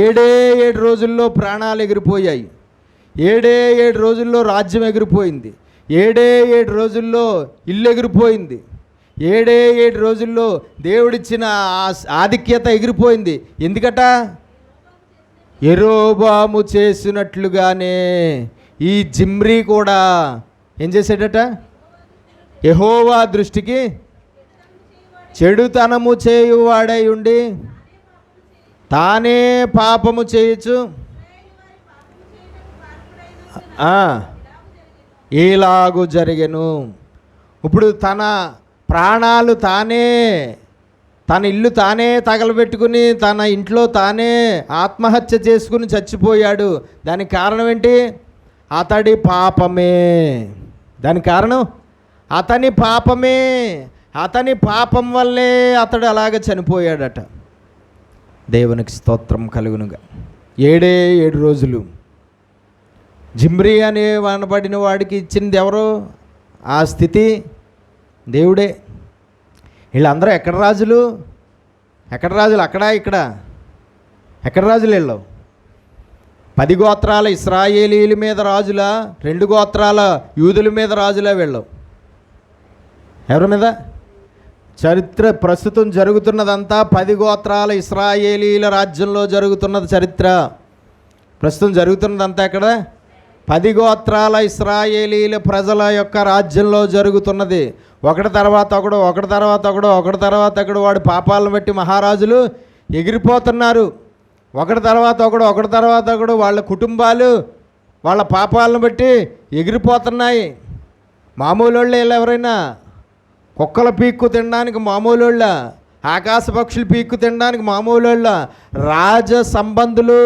7 రోజుల్లో ప్రాణాలు ఎగిరిపోయాయి. 7 రోజుల్లో రాజ్యం ఎగిరిపోయింది. 7 రోజుల్లో ఇల్లు ఎగిరిపోయింది. 7 రోజుల్లో దేవుడిచ్చిన ఆధిక్యత ఎగిరిపోయింది. ఎందుకట? యెరోబాము చేసినట్లుగానే ఈ జిమ్రీ కూడా ఏం చేశాడట? యెహోవా దృష్టికి చెడుతనము చేయువాడై ఉండి తానే పాపము చేయొచ్చు ఇలాగు జరిగెను. ఇప్పుడు తన ప్రాణాలు తానే, తన ఇల్లు తానే తగలబెట్టుకుని తన ఇంట్లో తానే ఆత్మహత్య చేసుకుని చచ్చిపోయాడు. దానికి కారణం ఏంటి? అతడి పాపమే. దానికి కారణం అతని పాపమే. అతని పాపం వల్లే అతడు అలాగ చనిపోయాడట. దేవునికి స్తోత్రం కలుగునుగా. 7 రోజులు జిమ్రీ అనే అనబడిన వాడికి ఇచ్చింది ఎవరు? ఆ స్థితి దేవుడే. వీళ్ళందరూ ఎక్కడ రాజులు? అక్కడ ఇక్కడ ఎక్కడ రాజులు? వీళ్ళు 10 గోత్రాల ఇశ్రాయేలీల మీద రాజులా, 2 గోత్రాల యూదుల మీద రాజులా వీళ్ళు? ఎవరి మీద? చరిత్ర ప్రస్తుతం జరుగుతున్నదంతా 10 గోత్రాల ఇశ్రాయేలీల రాజ్యంలో జరుగుతున్నది చరిత్ర. ప్రస్తుతం జరుగుతున్నదంతా ఎక్కడ? 10 గోత్రాల ఇశ్రాయేలీల ప్రజల యొక్క రాజ్యంలో జరుగుతున్నది. ఒకటి తర్వాత ఒకడు, ఒకటి తర్వాత ఒకడు, ఒకటి తర్వాత ఒకడు వాడి పాపాలను బట్టి మహారాజులు ఎగిరిపోతున్నారు. ఒకటి తర్వాత ఒకడు, ఒకటి తర్వాత ఒకడు వాళ్ళ కుటుంబాలు వాళ్ళ పాపాలను బట్టి ఎగిరిపోతున్నాయి. మామూలు వాళ్ళు ఎవరైనా కుక్కల పీక్కు తినడానికి మామూలు వాళ్ళ, ఆకాశ పక్షులు పీక్కు తినడానికి మామూలు వాళ్ళ? రాజ సంబంధులు,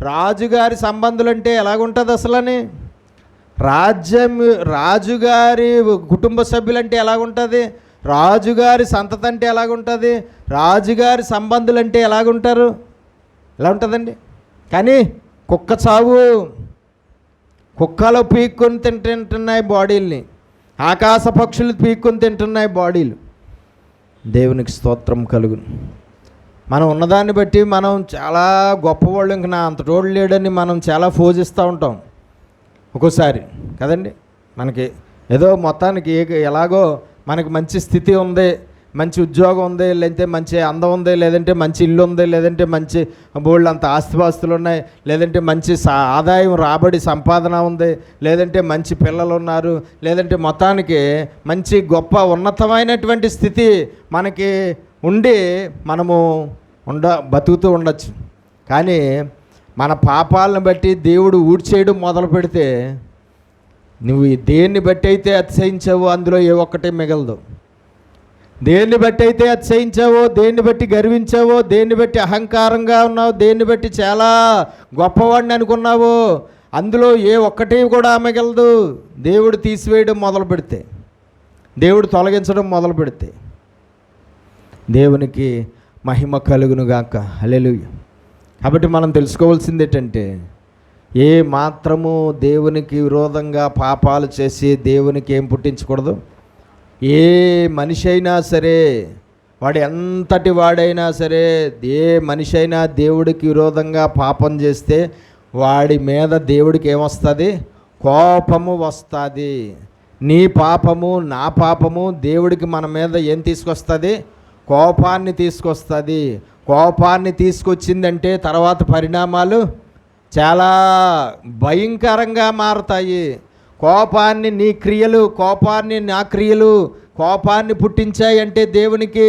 రాజుగారి సంబంధులు అంటే ఎలాగుంటుంది అసలని? రాజుగారి కుటుంబ సభ్యులంటే ఎలాగుంటుంది? రాజుగారి సంతతి అంటే ఎలాగుంటుంది? రాజుగారి సంబంధులు అంటే ఎలాగుంటారు? ఎలా ఉంటుందండి? కానీ కుక్క చావు, కుక్కలు పీక్కొని తింటున్నాయి బాడీల్ని, ఆకాశ పక్షులు పీక్కొని తింటున్నాయి బాడీలు. దేవునికి స్తోత్రం కలుగును. మనం ఉన్నదాన్ని బట్టి మనం చాలా గొప్పవాళ్ళు, ఇంక నా అంత తోడు లేడని మనం చాలా ఫోజిస్తూ ఉంటాం ఒక్కోసారి కదండి. మనకి ఏదో మొత్తానికి ఎలాగో మనకి మంచి స్థితి ఉంది, మంచి ఉద్యోగం ఉంది, లేదంటే మంచి అందం ఉంది, లేదంటే మంచి ఇల్లు ఉంది, లేదంటే మంచి బోళ్ళు అంత ఆస్తిపాస్తులు ఉన్నాయి, లేదంటే మంచి ఆదాయం రాబడి సంపాదన ఉంది, లేదంటే మంచి పిల్లలు ఉన్నారు, లేదంటే మొత్తానికి మంచి గొప్ప ఉన్నతమైనటువంటి స్థితి మనకి ఉండి మనము బతుకుతూ ఉండొచ్చు. కానీ మన పాపాలను బట్టి దేవుడు ఊడ్చేయడం మొదలు పెడితే నువ్వు దేన్ని బట్టి అయితే అతిశయించావో అందులో ఏ ఒక్కటే మిగలదు. దేన్ని బట్టి అయితే అతిశయించావో, దేన్ని బట్టి గర్వించావో, దేన్ని బట్టి అహంకారంగా ఉన్నావు, దేన్ని బట్టి చాలా గొప్పవాడిని అనుకున్నావో అందులో ఏ ఒక్కటి కూడా మిగలదు. దేవుడు తీసివేయడం మొదలు పెడితే, దేవుడు తొలగించడం మొదలు పెడితే. దేవునికి మహిమ కలుగునుగాక. హల్లెలూయా. కాబట్టి మనం తెలుసుకోవాల్సింది ఏంటంటే, ఏ మాత్రము దేవునికి విరోధంగా పాపాలు చేసి దేవునికి ఏం పుట్టించకూడదు. ఏ మనిషి అయినా సరే, వాడు ఎంతటి వాడైనా సరే, ఏ మనిషి అయినా దేవుడికి విరోధంగా పాపం చేస్తే వాడి మీద దేవుడికి ఏమొస్తుంది? కోపము వస్తుంది. నీ పాపము నా పాపము దేవుడికి మన మీద ఏం తీసుకొస్తుంది? కోపాన్ని తీసుకొస్తుంది. కోపాన్ని తీసుకొచ్చిందంటే తర్వాత పరిణామాలు చాలా భయంకరంగా మారుతాయి. కోపాన్ని నీ క్రియలు, కోపాన్ని నా క్రియలు కోపాన్ని పుట్టించాయి అంటే దేవునికి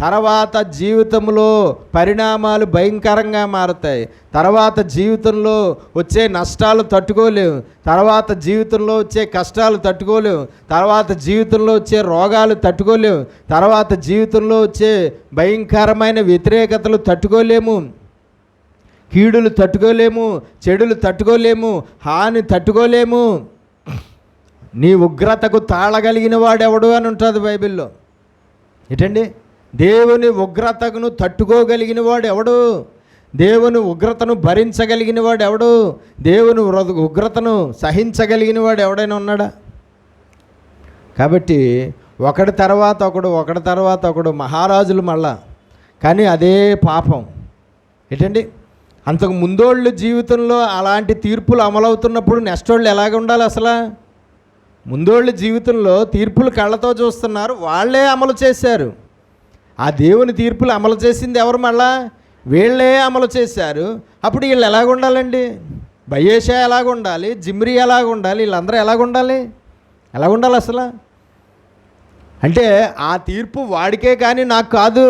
తర్వాత జీవితంలో పరిణామాలు భయంకరంగా మారుతాయి. తర్వాత జీవితంలో వచ్చే నష్టాలు తట్టుకోలేవు, తర్వాత జీవితంలో వచ్చే కష్టాలు తట్టుకోలేవు, తర్వాత జీవితంలో వచ్చే రోగాలు తట్టుకోలేవు, తర్వాత జీవితంలో వచ్చే భయంకరమైన వ్యతిరేకతలు తట్టుకోలేము, కీడులు తట్టుకోలేము, చెడులు తట్టుకోలేము, హాని తట్టుకోలేము. నీ ఉగ్రతకు తాళగలిగిన వాడెవడు అని ఉంటుంది బైబిల్లో. ఏంటండి? దేవుని ఉగ్రతను తట్టుకోగలిగిన వాడు ఎవడు? దేవుని ఉగ్రతను భరించగలిగిన వాడు ఎవడు? దేవుని ఉగ్రతను సహించగలిగిన వాడు ఎవడైనా ఉన్నాడా? కాబట్టి ఒకటి తర్వాత ఒకడు మహారాజులు మళ్ళా. కానీ అదే పాపం. ఏంటండి? అంతకు ముందోళ్ళు జీవితంలో అలాంటి తీర్పులు అమలవుతున్నప్పుడు నెక్స్ట్ వాళ్ళు ఎలాగ ఉండాలి అసలు? ముందోళ్ళ జీవితంలో తీర్పులు కళ్ళతో చూస్తున్నారు, వాళ్ళే అమలు చేశారు. ఆ దేవుని తీర్పులు అమలు చేసింది ఎవరు? మళ్ళా వీళ్ళే అమలు చేశారు. అప్పుడు వీళ్ళు ఎలాగ ఉండాలండి? బయేషా ఎలాగ ఉండాలి? జిమ్రీ ఎలాగ ఉండాలి? వీళ్ళందరూ ఎలాగ ఉండాలి? ఎలా ఉండాలి అసలు? అంటే ఆ తీర్పు వాడికే కానీ నాకు కాదు,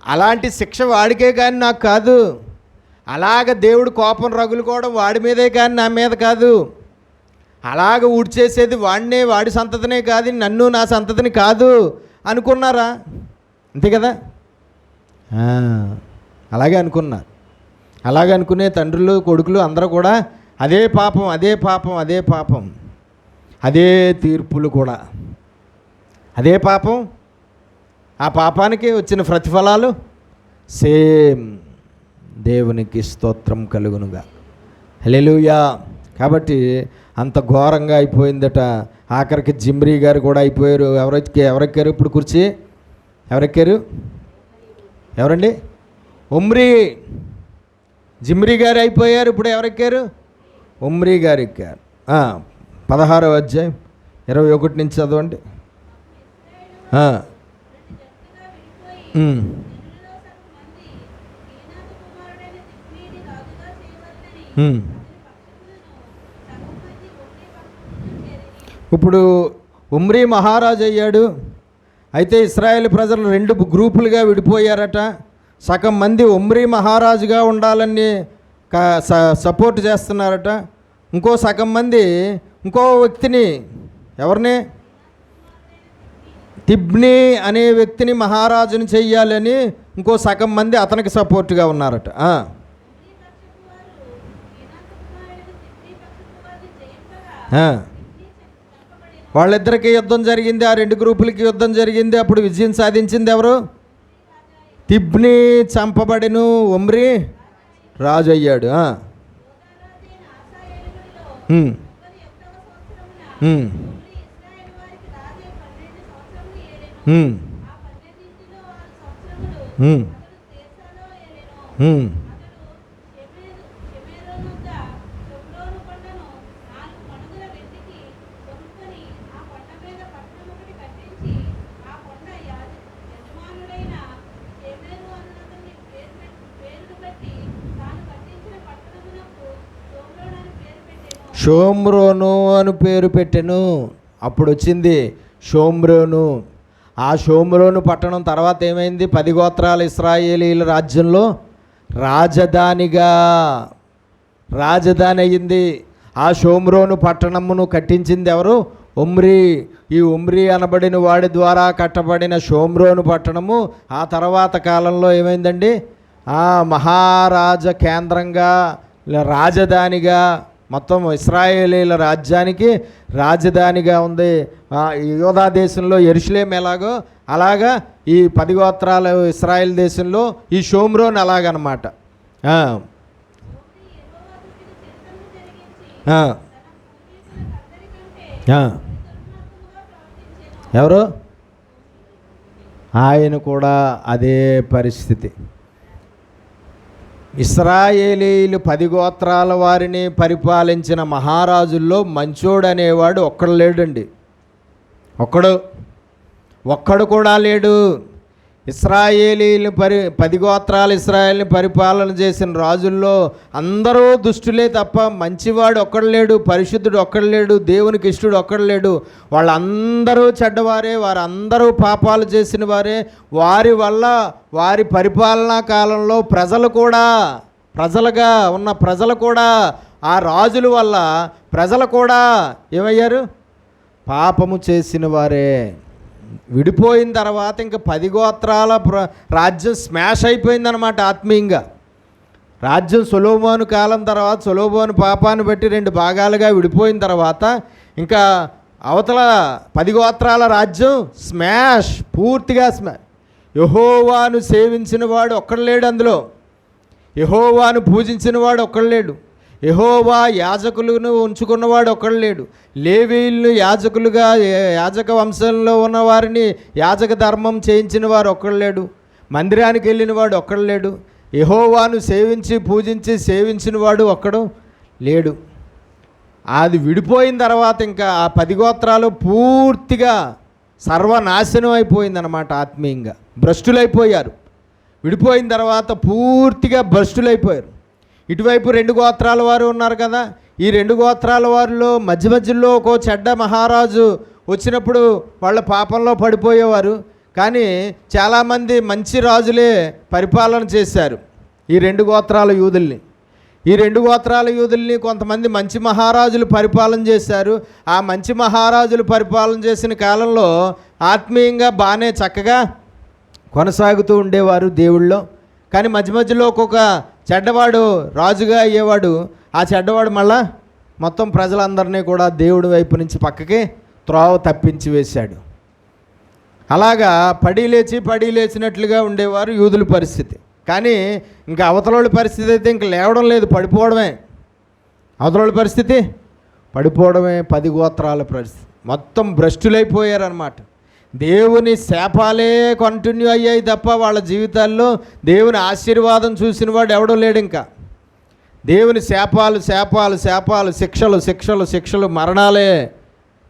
అలాంటి శిక్ష వాడికే కానీ నాకు కాదు, అలాగ దేవుడు కోపం రగులుకోవడం వాడి మీదే కానీ నా మీద కాదు, అలాగ ఊడ్చేసేది వాడినే, వాడి సంతతినే కాదు, నన్ను నా సంతతిని కాదు అనుకున్నారా? అంతే కదా? అలాగే అనుకున్నారు. అలాగే అనుకునే తండ్రులు కొడుకులు అందరూ కూడా అదే పాపం, అదే పాపం, అదే పాపం, అదే తీర్పులు కూడా అదే పాపం. ఆ పాపానికి వచ్చిన ప్రతిఫలాలు సేమ్. దేవునికి స్తోత్రం కలుగునుగా. హల్లెలూయా. కాబట్టి అంత ఘోరంగా అయిపోయిందట. ఆఖరికి జిమ్రీ గారు కూడా అయిపోయారు. ఎవరెక్కారు ఇప్పుడు కుర్చీ? ఎవరెక్కారు? ఎవరండి? ఒమ్రీ. జిమ్రీ గారు అయిపోయారు, ఇప్పుడు ఎవరెక్కారు? ఒమ్రీ గారు ఎక్కారు. 16వ అధ్యాయం 21 నుంచి చదవండి. ఇప్పుడు ఒమ్రీ మహారాజు అయ్యాడు. అయితే ఇశ్రాయేల్ ప్రజలు 2 గ్రూపులుగా విడిపోయారట. సగం మంది ఒమ్రీ మహారాజుగా ఉండాలని సపోర్ట్ చేస్తున్నారట. ఇంకో సగం మంది ఇంకో వ్యక్తిని, ఎవరిని? తిబ్నీ అనే వ్యక్తిని మహారాజుని చెయ్యాలని ఇంకో సగం మంది అతనికి సపోర్ట్గా ఉన్నారట. వాళ్ళిద్దరికి యుద్ధం జరిగింది, ఆ 2 గ్రూపులకి యుద్ధం జరిగింది. అప్పుడు విజయం సాధించింది ఎవరు? తిబ్నీ చంపబడిను, ఒమ్రీ రాజు అయ్యాడు. షోమ్రోను అని పేరు పెట్టెను. అప్పుడు వచ్చింది షోమ్రోను. ఆ షోమ్రోను పట్టణం తర్వాత ఏమైంది? 10 గోత్రాల ఇశ్రాయేలీల రాజ్యంలో రాజధాని అయ్యింది. ఆ షోమ్రోను పట్టణమును కట్టించింది ఎవరు? ఒమ్రీ. ఈ ఒమ్రీ అనబడిన వాడి ద్వారా కట్టబడిన షోమ్రోను పట్టణము ఆ తర్వాత కాలంలో ఏమైందండి? మహారాజ కేంద్రంగా, రాజధానిగా, మొత్తం ఇశ్రాయేలీల రాజ్యానికి రాజధానిగా ఉంది. యూదా దేశంలో యెరూషలేం ఎలాగో అలాగా ఈ 10 గోత్రాల ఇశ్రాయేల్ దేశంలో ఈ షోమ్రోన్ అలాగనమాట. ఎవరు? ఆయన కూడా అదే పరిస్థితి. ఇశ్రాయేలీలు 10 గోత్రాల వారిని పరిపాలించిన మహారాజుల్లో మంచోడు అనేవాడు ఒక్కడు లేడండి. ఒక్కడు కూడా లేడు. ఇశ్రాయేలీలు 10 గోత్రాల ఇశ్రాయేల్ని పరిపాలన చేసిన రాజుల్లో అందరూ దుష్టులే తప్ప మంచివాడు ఒక్కడు లేడు, పరిశుద్ధుడు ఒక్కడు లేడు, దేవునికి ఇష్టడు ఒక్కడు లేడు. వాళ్ళందరూ చెడ్డవారే, వారందరూ పాపాలు చేసిన వారే. వారి వల్ల వారి పరిపాలనా కాలంలో ప్రజలుగా ఉన్న ప్రజలు కూడా, ఆ రాజుల వల్ల ప్రజలు కూడా ఏమయ్యారు? పాపము చేసిన వారే. విడిపోయిన తర్వాత ఇంకా 10 గోత్రాల రాజ్యం స్మాష్ అయిపోయిందనమాట ఆత్మీయంగా. రాజ్యం సొలొమోను కాలం తర్వాత సొలొమోను పాపాన్ని బట్టి 2 భాగాలుగా విడిపోయిన తర్వాత ఇంకా అవతల 10 గోత్రాల రాజ్యం పూర్తిగా స్మాష్. యెహోవాను సేవించిన వాడు ఒక్కడు లేడు అందులో. యెహోవాను పూజించిన వాడు ఒక్కడు లేడు. యెహోవా యాజకులను ఉంచుకున్నవాడు ఒక్కడు లేడు. లేవీయులను యాజకులుగా, యాజక వంశంలో ఉన్నవారిని యాజక ధర్మం చేయించిన వారు ఒక్కడు లేడు. మందిరానికి వెళ్ళిన వాడు ఒక్కడు లేడు. యెహోవాను పూజించి సేవించిన వాడు ఒక్కడు లేడు. అది విడిపోయిన తర్వాత ఇంకా ఆ 10 గోత్రాలు పూర్తిగా సర్వనాశనం అయిపోయిందన్నమాట. ఆత్మీయంగా భ్రష్టులైపోయారు. విడిపోయిన తర్వాత పూర్తిగా భ్రష్టులైపోయారు. ఇటువైపు 2 గోత్రాల వారు ఉన్నారు కదా. ఈ 2 గోత్రాల వారిలో మధ్యలో ఒక చెడ్డ మహారాజు వచ్చినప్పుడు వాళ్ళ పాపంలో పడిపోయేవారు. కానీ చాలామంది మంచి రాజులే పరిపాలన చేశారు ఈ 2 గోత్రాల యూదుల్ని. ఈ 2 గోత్రాల యూదుల్ని కొంతమంది మంచి మహారాజులు పరిపాలన చేశారు. ఆ మంచి మహారాజులు పరిపాలన చేసిన కాలంలో ఆత్మీయంగా బాగానే చక్కగా కొనసాగుతూ ఉండేవారు దేవుళ్ళో. కానీ మధ్యలో ఒక్కొక్క చెడ్డవాడు రాజుగా అయ్యేవాడు. ఆ చెడ్డవాడు మళ్ళా మొత్తం ప్రజలందరినీ కూడా దేవుడి వైపు నుంచి పక్కకి త్రోవ తప్పించి వేశాడు. అలాగా పడి లేచినట్లుగా ఉండేవారు యూదుల పరిస్థితి. కానీ ఇంకా అవతలోళ్ళ పరిస్థితి అయితే ఇంక లేవడం లేదు, పడిపోవడమే. అవతలోళ్ళ పరిస్థితి పడిపోవడమే. 10 గోత్రాల పరిస్థితి మొత్తం భ్రష్టులైపోయారన్నమాట. దేవుని శాపాలే కంటిన్యూ అయ్యాయి తప్ప వాళ్ళ జీవితాల్లో దేవుని ఆశీర్వాదం చూసిన వాడు ఎవడో లేడు. ఇంకా దేవుని శాపాలు శాపాలు శాపాలు, శిక్షలు శిక్షలు శిక్షలు, మరణాలే,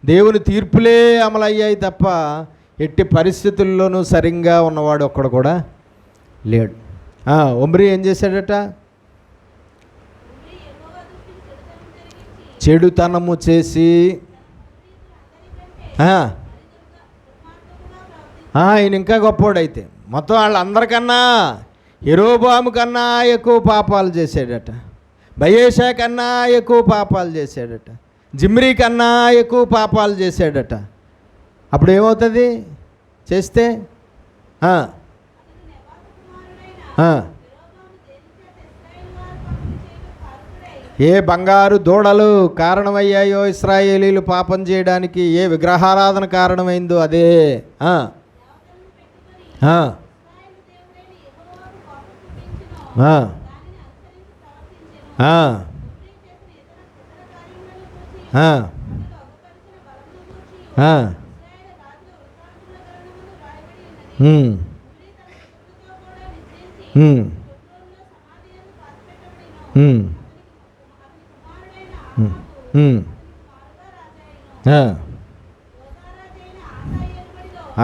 దేవుని తీర్పులే అమలయ్యాయి తప్ప ఎట్టి పరిస్థితుల్లోనూ సరిగ్గా ఉన్నవాడు ఒక్కడు కూడా లేడు. ఒమ్రీ ఏం చేశాడట? చెడుతనము చేసి ఆయన ఇంకా గొప్పోడైతే మొత్తం వాళ్ళందరికన్నా యెరోబాము కన్నా ఎక్కువ పాపాలు చేశాడట, బయేషా కన్నా ఎక్కువ పాపాలు చేశాడట, జిమ్రీ కన్నా ఎక్కువ పాపాలు చేశాడట. అప్పుడు ఏమవుతుంది చేస్తే? ఏ బంగారు దూడలు కారణమయ్యాయో ఇశ్రాయేలీలు పాపం చేయడానికి, ఏ విగ్రహారాధన కారణమైందో అదే.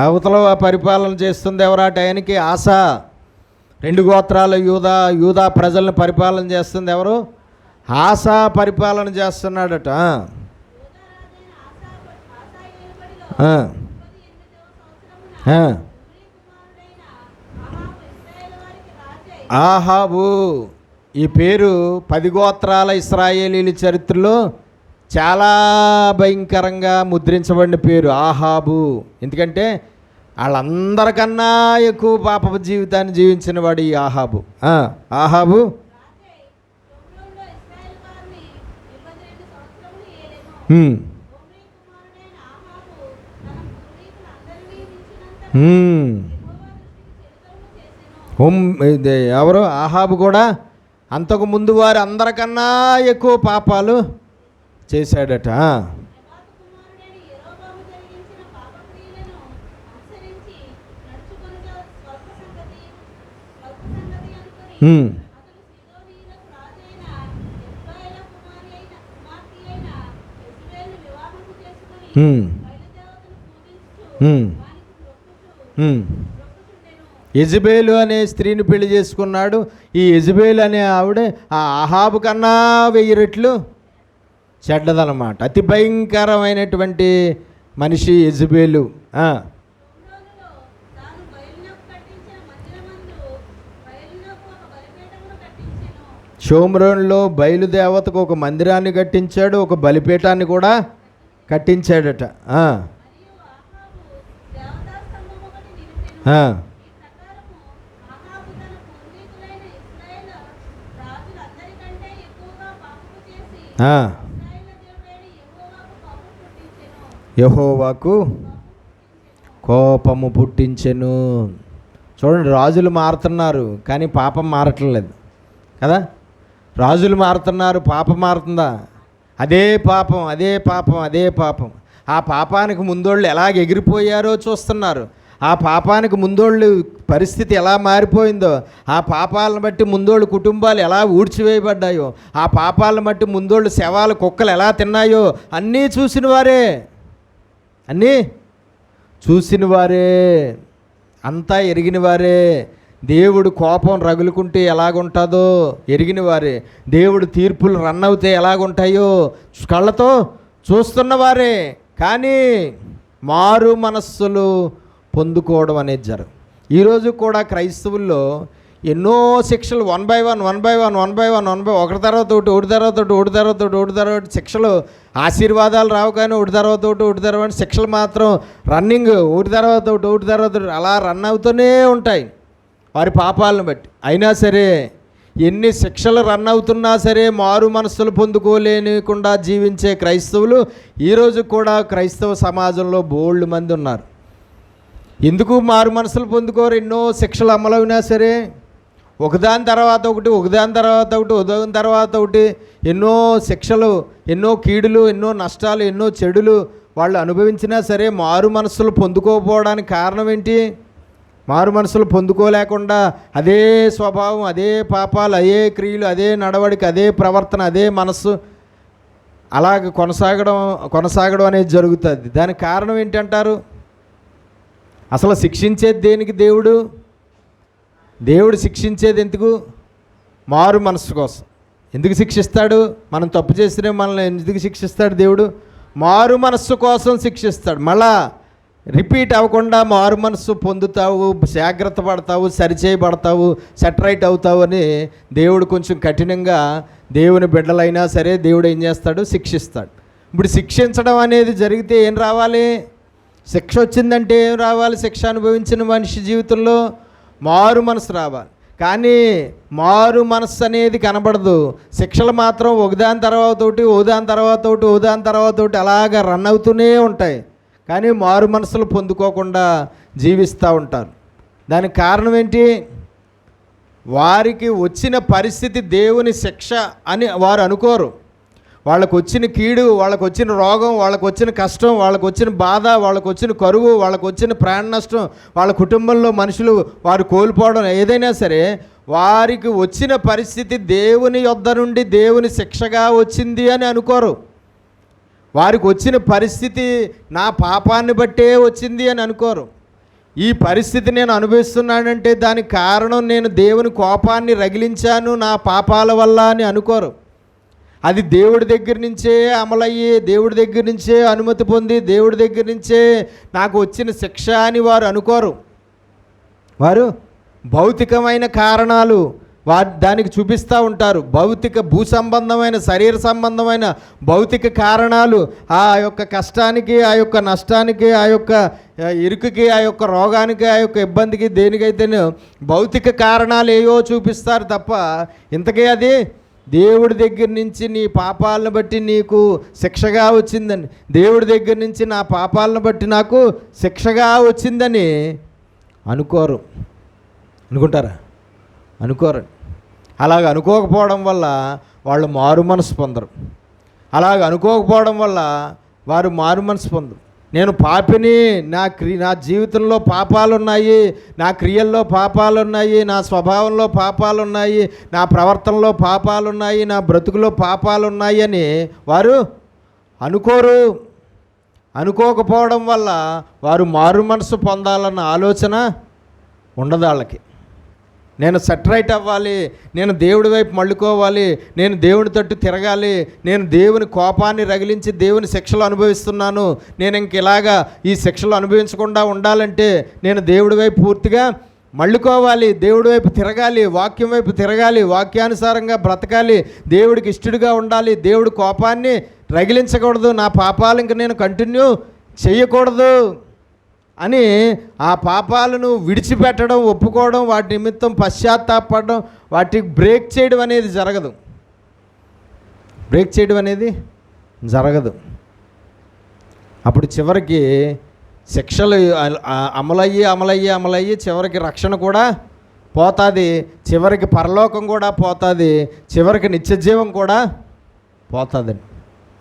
అవతల పరిపాలన చేస్తుంది ఎవరు? ఆ టైంకి ఆస. 2 గోత్రాల యూదా ప్రజలను పరిపాలన చేస్తుంది ఎవరు? ఆస పరిపాలన చేస్తున్నాడట. ఆహాబు ఈ పేరు 10 గోత్రాల ఇశ్రాయేలీల చరిత్రలో చాలా భయంకరంగా ముద్రించబడిన పేరు ఆహాబు. ఎందుకంటే వాళ్ళందరికన్నా ఎక్కువ పాప జీవితాన్ని జీవించిన వాడు ఈ ఆహాబు. ఆహాబు ఎవరు? ఆహాబు కూడా అంతకు ముందు వారు అందరికన్నా ఎక్కువ పాపాలు చేశాడట. యెజబేలు అనే స్త్రీని పెళ్లి చేసుకున్నాడు. ఈ యెజబేలు అనే ఆవిడే ఆ ఆహాబు కన్నా 1000 రెట్లు చెడ్డదన్నమాట. అతి భయంకరమైనటువంటి మనిషి యెజబేలు. షోమ్రోన్లో బయలుదేవతకు ఒక మందిరాన్ని కట్టించాడు, ఒక బలిపీఠాన్ని కూడా కట్టించాడట. యెహోవాకు కోపము పుట్టించెను. చూడండి, రాజులు మారుతున్నారు కానీ పాపం మారట్లేదు కదా. రాజులు మారుతున్నారు, పాపం మారుతుందా? అదే పాపం అదే పాపం అదే పాపం. ఆ పాపానికి ముందోళ్ళు ఎలాగ ఎగిరిపోయారో చూస్తున్నారు. ఆ పాపానికి ముందోళ్ళు పరిస్థితి ఎలా మారిపోయిందో, ఆ పాపాలను బట్టి ముందోళ్ళు కుటుంబాలు ఎలా ఊడ్చివేయబడ్డాయో, ఆ పాపాలను బట్టి ముందోళ్ళు శవాలు కుక్కలు ఎలా తిన్నాయో అన్నీ చూసిన వారే, అన్నీ చూసిన వారే, అంతా ఎరిగిన వారే. దేవుడు కోపం రగులుకుంటే ఎలాగుంటుందో ఎరిగిన వారే. దేవుడు తీర్పులు రన్ అవుతే ఎలాగుంటాయో కళ్ళతో చూస్తున్నవారే. కానీ మారు మనస్సులు పొందుకోవడం అనేది జరగదు. ఈరోజు కూడా క్రైస్తవుల్లో ఎన్నో శిక్షలు 1 by 1 ఒకటి తర్వాత ఒకటి శిక్షలు. ఆశీర్వాదాలు రావు కానీ ఒకటి తర్వాత ఒకటి శిక్షలు మాత్రం రన్నింగ్, ఒకటి తర్వాత అలా రన్ అవుతూనే ఉంటాయి వారి పాపాలను బట్టి. అయినా సరే ఎన్ని శిక్షలు రన్ అవుతున్నా సరే మారు మనస్సులు పొందుకోలేనికుండా జీవించే క్రైస్తవులు ఈరోజు కూడా క్రైస్తవ సమాజంలో బోల్డ్ మంది ఉన్నారు. ఎందుకు మారు మనసులు పొందుకోరు? ఎన్నో శిక్షలు అమలైనా సరే ఒకదాని తర్వాత ఒకటి ఎన్నో శిక్షలు, ఎన్నో కీడులు, ఎన్నో నష్టాలు, ఎన్నో చెడులు వాళ్ళు అనుభవించినా సరే మారు మనస్సులు పొందుకోకపోవడానికి కారణం ఏంటి? మారు మనసులు పొందుకోలేకుండా అదే స్వభావం, అదే పాపాలు, అదే క్రియలు, అదే నడవడిక, అదే ప్రవర్తన, అదే మనస్సు అలాగ కొనసాగడం అనేది జరుగుతుంది. దానికి కారణం ఏంటంటారు? అసలు శిక్షించేది దేనికి? దేవుడు శిక్షించేది ఎందుకు? మారు మనసు కోసం. ఎందుకు శిక్షిస్తాడు? మనం తప్పు చేస్తేనే మనల్ని ఎందుకు శిక్షిస్తాడు దేవుడు? మారు మనస్సు కోసం శిక్షిస్తాడు. మళ్ళా రిపీట్ అవ్వకుండా మారు మనస్సు పొందుతావు, జాగ్రత్త పడతావు, సరిచేయబడతావు, సెటరైట్ అవుతావు అని దేవుడు కొంచెం కఠినంగా, దేవుని బిడ్డలైనా సరే దేవుడు ఏం చేస్తాడు? శిక్షిస్తాడు. ఇప్పుడు శిక్షించడం అనేది జరిగితే ఏం రావాలి? శిక్ష వచ్చిందంటే ఏం రావాలి? శిక్ష అనుభవించిన మనిషి జీవితంలో మారు మనసు రావాలి. కానీ మారు మనస్సు అనేది కనబడదు. శిక్షలు మాత్రం ఒకదాని తర్వాత ఒకటి అలాగా రన్ అవుతూనే ఉంటాయి. కానీ మారు మనసులు పొందుకోకుండా జీవిస్తూ ఉంటారు. దానికి కారణం ఏంటి? వారికి వచ్చిన పరిస్థితి దేవుని శిక్ష అని వారు అనుకోరు. వాళ్ళకు వచ్చిన కీడు, వాళ్ళకు వచ్చిన రోగం, వాళ్ళకు వచ్చిన కష్టం, వాళ్ళకు వచ్చిన బాధ, వాళ్ళకు వచ్చిన కరువు, వాళ్ళకు వచ్చిన ప్రాణ నష్టం, వాళ్ళ కుటుంబంలో మనుషులు వారు కోల్పోవడం, ఏదైనా సరే వారికి వచ్చిన పరిస్థితి దేవుని యొద్ద నుండి దేవుని శిక్షగా వచ్చింది అని అనుకోరు. వారికి వచ్చిన పరిస్థితి నా పాపాన్ని బట్టే వచ్చింది అని అనుకోరు. ఈ పరిస్థితి నేను అనుభవిస్తున్నానంటే దానికి కారణం నేను దేవుని కోపాన్ని రగిలించాను నా పాపాల వల్ల అని అనుకోరు. అది దేవుడి దగ్గర నుంచే అమలయ్యి, దేవుడి దగ్గర నుంచే అనుమతి పొంది, దేవుడి దగ్గర నుంచే నాకు వచ్చిన శిక్ష అని వారు అనుకోరు. వారు భౌతికమైన కారణాలు దానికి చూపిస్తూ ఉంటారు. భూ సంబంధమైన, శరీర సంబంధమైన భౌతిక కారణాలు ఆ యొక్క కష్టానికి, ఆ యొక్క నష్టానికి, ఆ యొక్క ఇరుకుకి, ఆ యొక్క రోగానికి, ఆ యొక్క ఇబ్బందికి, దేనికైతేనే భౌతిక కారణాలు ఏవో చూపిస్తారు తప్ప ఇంతకీ అది దేవుడి దగ్గర నుంచి నీ పాపాలను బట్టి నీకు శిక్షగా వచ్చిందని, దేవుడి దగ్గర నుంచి నా పాపాలను బట్టి నాకు శిక్షగా వచ్చిందని అనుకోరు. అనుకుంటారా? అనుకోరు. అలాగ అనుకోకపోవడం వల్ల వాళ్ళు మారు మనసు పొందరు. అలాగ అనుకోకపోవడం వల్ల వారు మారు మనసు పొందరు. నేను పాపిని, నా జీవితంలో పాపాలు ఉన్నాయి, నా క్రియల్లో పాపాలు ఉన్నాయి, నా స్వభావంలో పాపాలు ఉన్నాయి, నా ప్రవర్తనలో పాపాలు ఉన్నాయి, నా బ్రతుకులో పాపాలు ఉన్నాయి అని వారు అనుకోరు. అనుకోకపోవడం వల్ల వారు మారు మనసు పొందాలన్న ఆలోచన ఉండదు వాళ్ళకి. నేను సెటరైట్ అవ్వాలి, నేను దేవుడి వైపు మళ్ళుకోవాలి, నేను దేవుని తట్టు తిరగాలి, నేను దేవుని కోపాన్ని రగిలించి దేవుని శిక్షలు అనుభవిస్తున్నాను, నేను ఇంక ఇలాగా ఈ శిక్షలు అనుభవించకుండా ఉండాలంటే నేను దేవుడి వైపు పూర్తిగా మళ్ళుకోవాలి, దేవుడి వైపు తిరగాలి, వాక్యం వైపు తిరగాలి, వాక్యానుసారంగా బ్రతకాలి, దేవుడికి ఇష్టడుగా ఉండాలి, దేవుడి కోపాన్ని రగిలించకూడదు, నా పాపాలు ఇంక నేను కంటిన్యూ చేయకూడదు అని ఆ పాపాలను విడిచిపెట్టడం, ఒప్పుకోవడం, వాటి నిమిత్తం పశ్చాత్తాపడడం, వాటికి బ్రేక్ చేయడం అనేది జరగదు. బ్రేక్ చేయడం అనేది జరగదు. అప్పుడు చివరికి శిక్షలు అమలయ్యి చివరికి రక్షణ కూడా పోతుంది, చివరికి పరలోకం కూడా పోతుంది, చివరికి నిత్యజీవం కూడా పోతుందండి.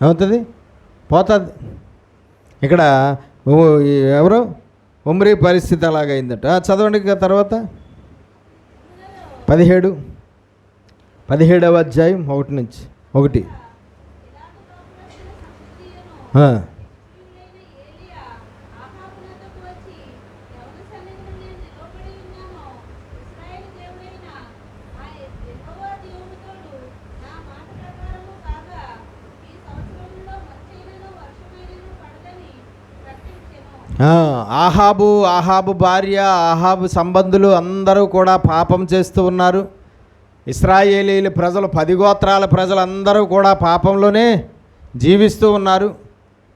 ఏమవుతుంది? పోతుంది. ఇక్కడ ఎవరు ఉమ్రీ పరిస్థితి అలాగైందట. చదవండి తర్వాత 17వ అధ్యాయం 1 నుంచి 1. ఆహాబు భార్య, ఆహాబు సంబంధులు అందరూ కూడా పాపం చేస్తూ ఉన్నారు. ఇశ్రాయేలీల ప్రజలు, 10 గోత్రాల ప్రజలందరూ కూడా పాపంలోనే జీవిస్తూ ఉన్నారు.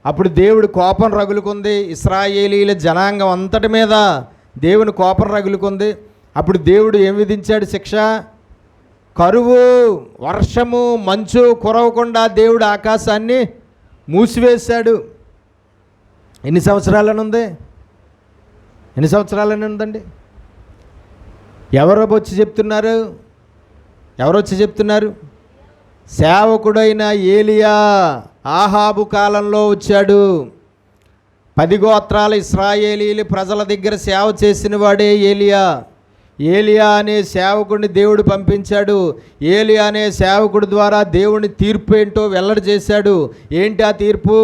అప్పుడు దేవుడి కోపం రగులుకుంది. ఇశ్రాయేలీల జనాంగం అంతటి మీద దేవుని కోపం రగులుకుంది. అప్పుడు దేవుడు ఏం విధించాడు? శిక్ష. కరువు, వర్షము, మంచు కురవకుండా దేవుడు ఆకాశాన్ని మూసివేశాడు. ఎన్ని సంవత్సరాలని ఉందండి? ఎవరు వచ్చి చెప్తున్నారు? సేవకుడైన ఏలియా ఆహాబు కాలంలో వచ్చాడు. 10 గోత్రాల ఇశ్రాయేలీలు ప్రజల దగ్గర సేవ చేసిన వాడే ఏలియా. ఏలియా అనే సేవకుడిని దేవుడు పంపించాడు. ఏలియా అనే సేవకుడి ద్వారా దేవుని తీర్పు ఏంటో వెల్లడి చేశాడు. ఏంటి ఆ తీర్పు?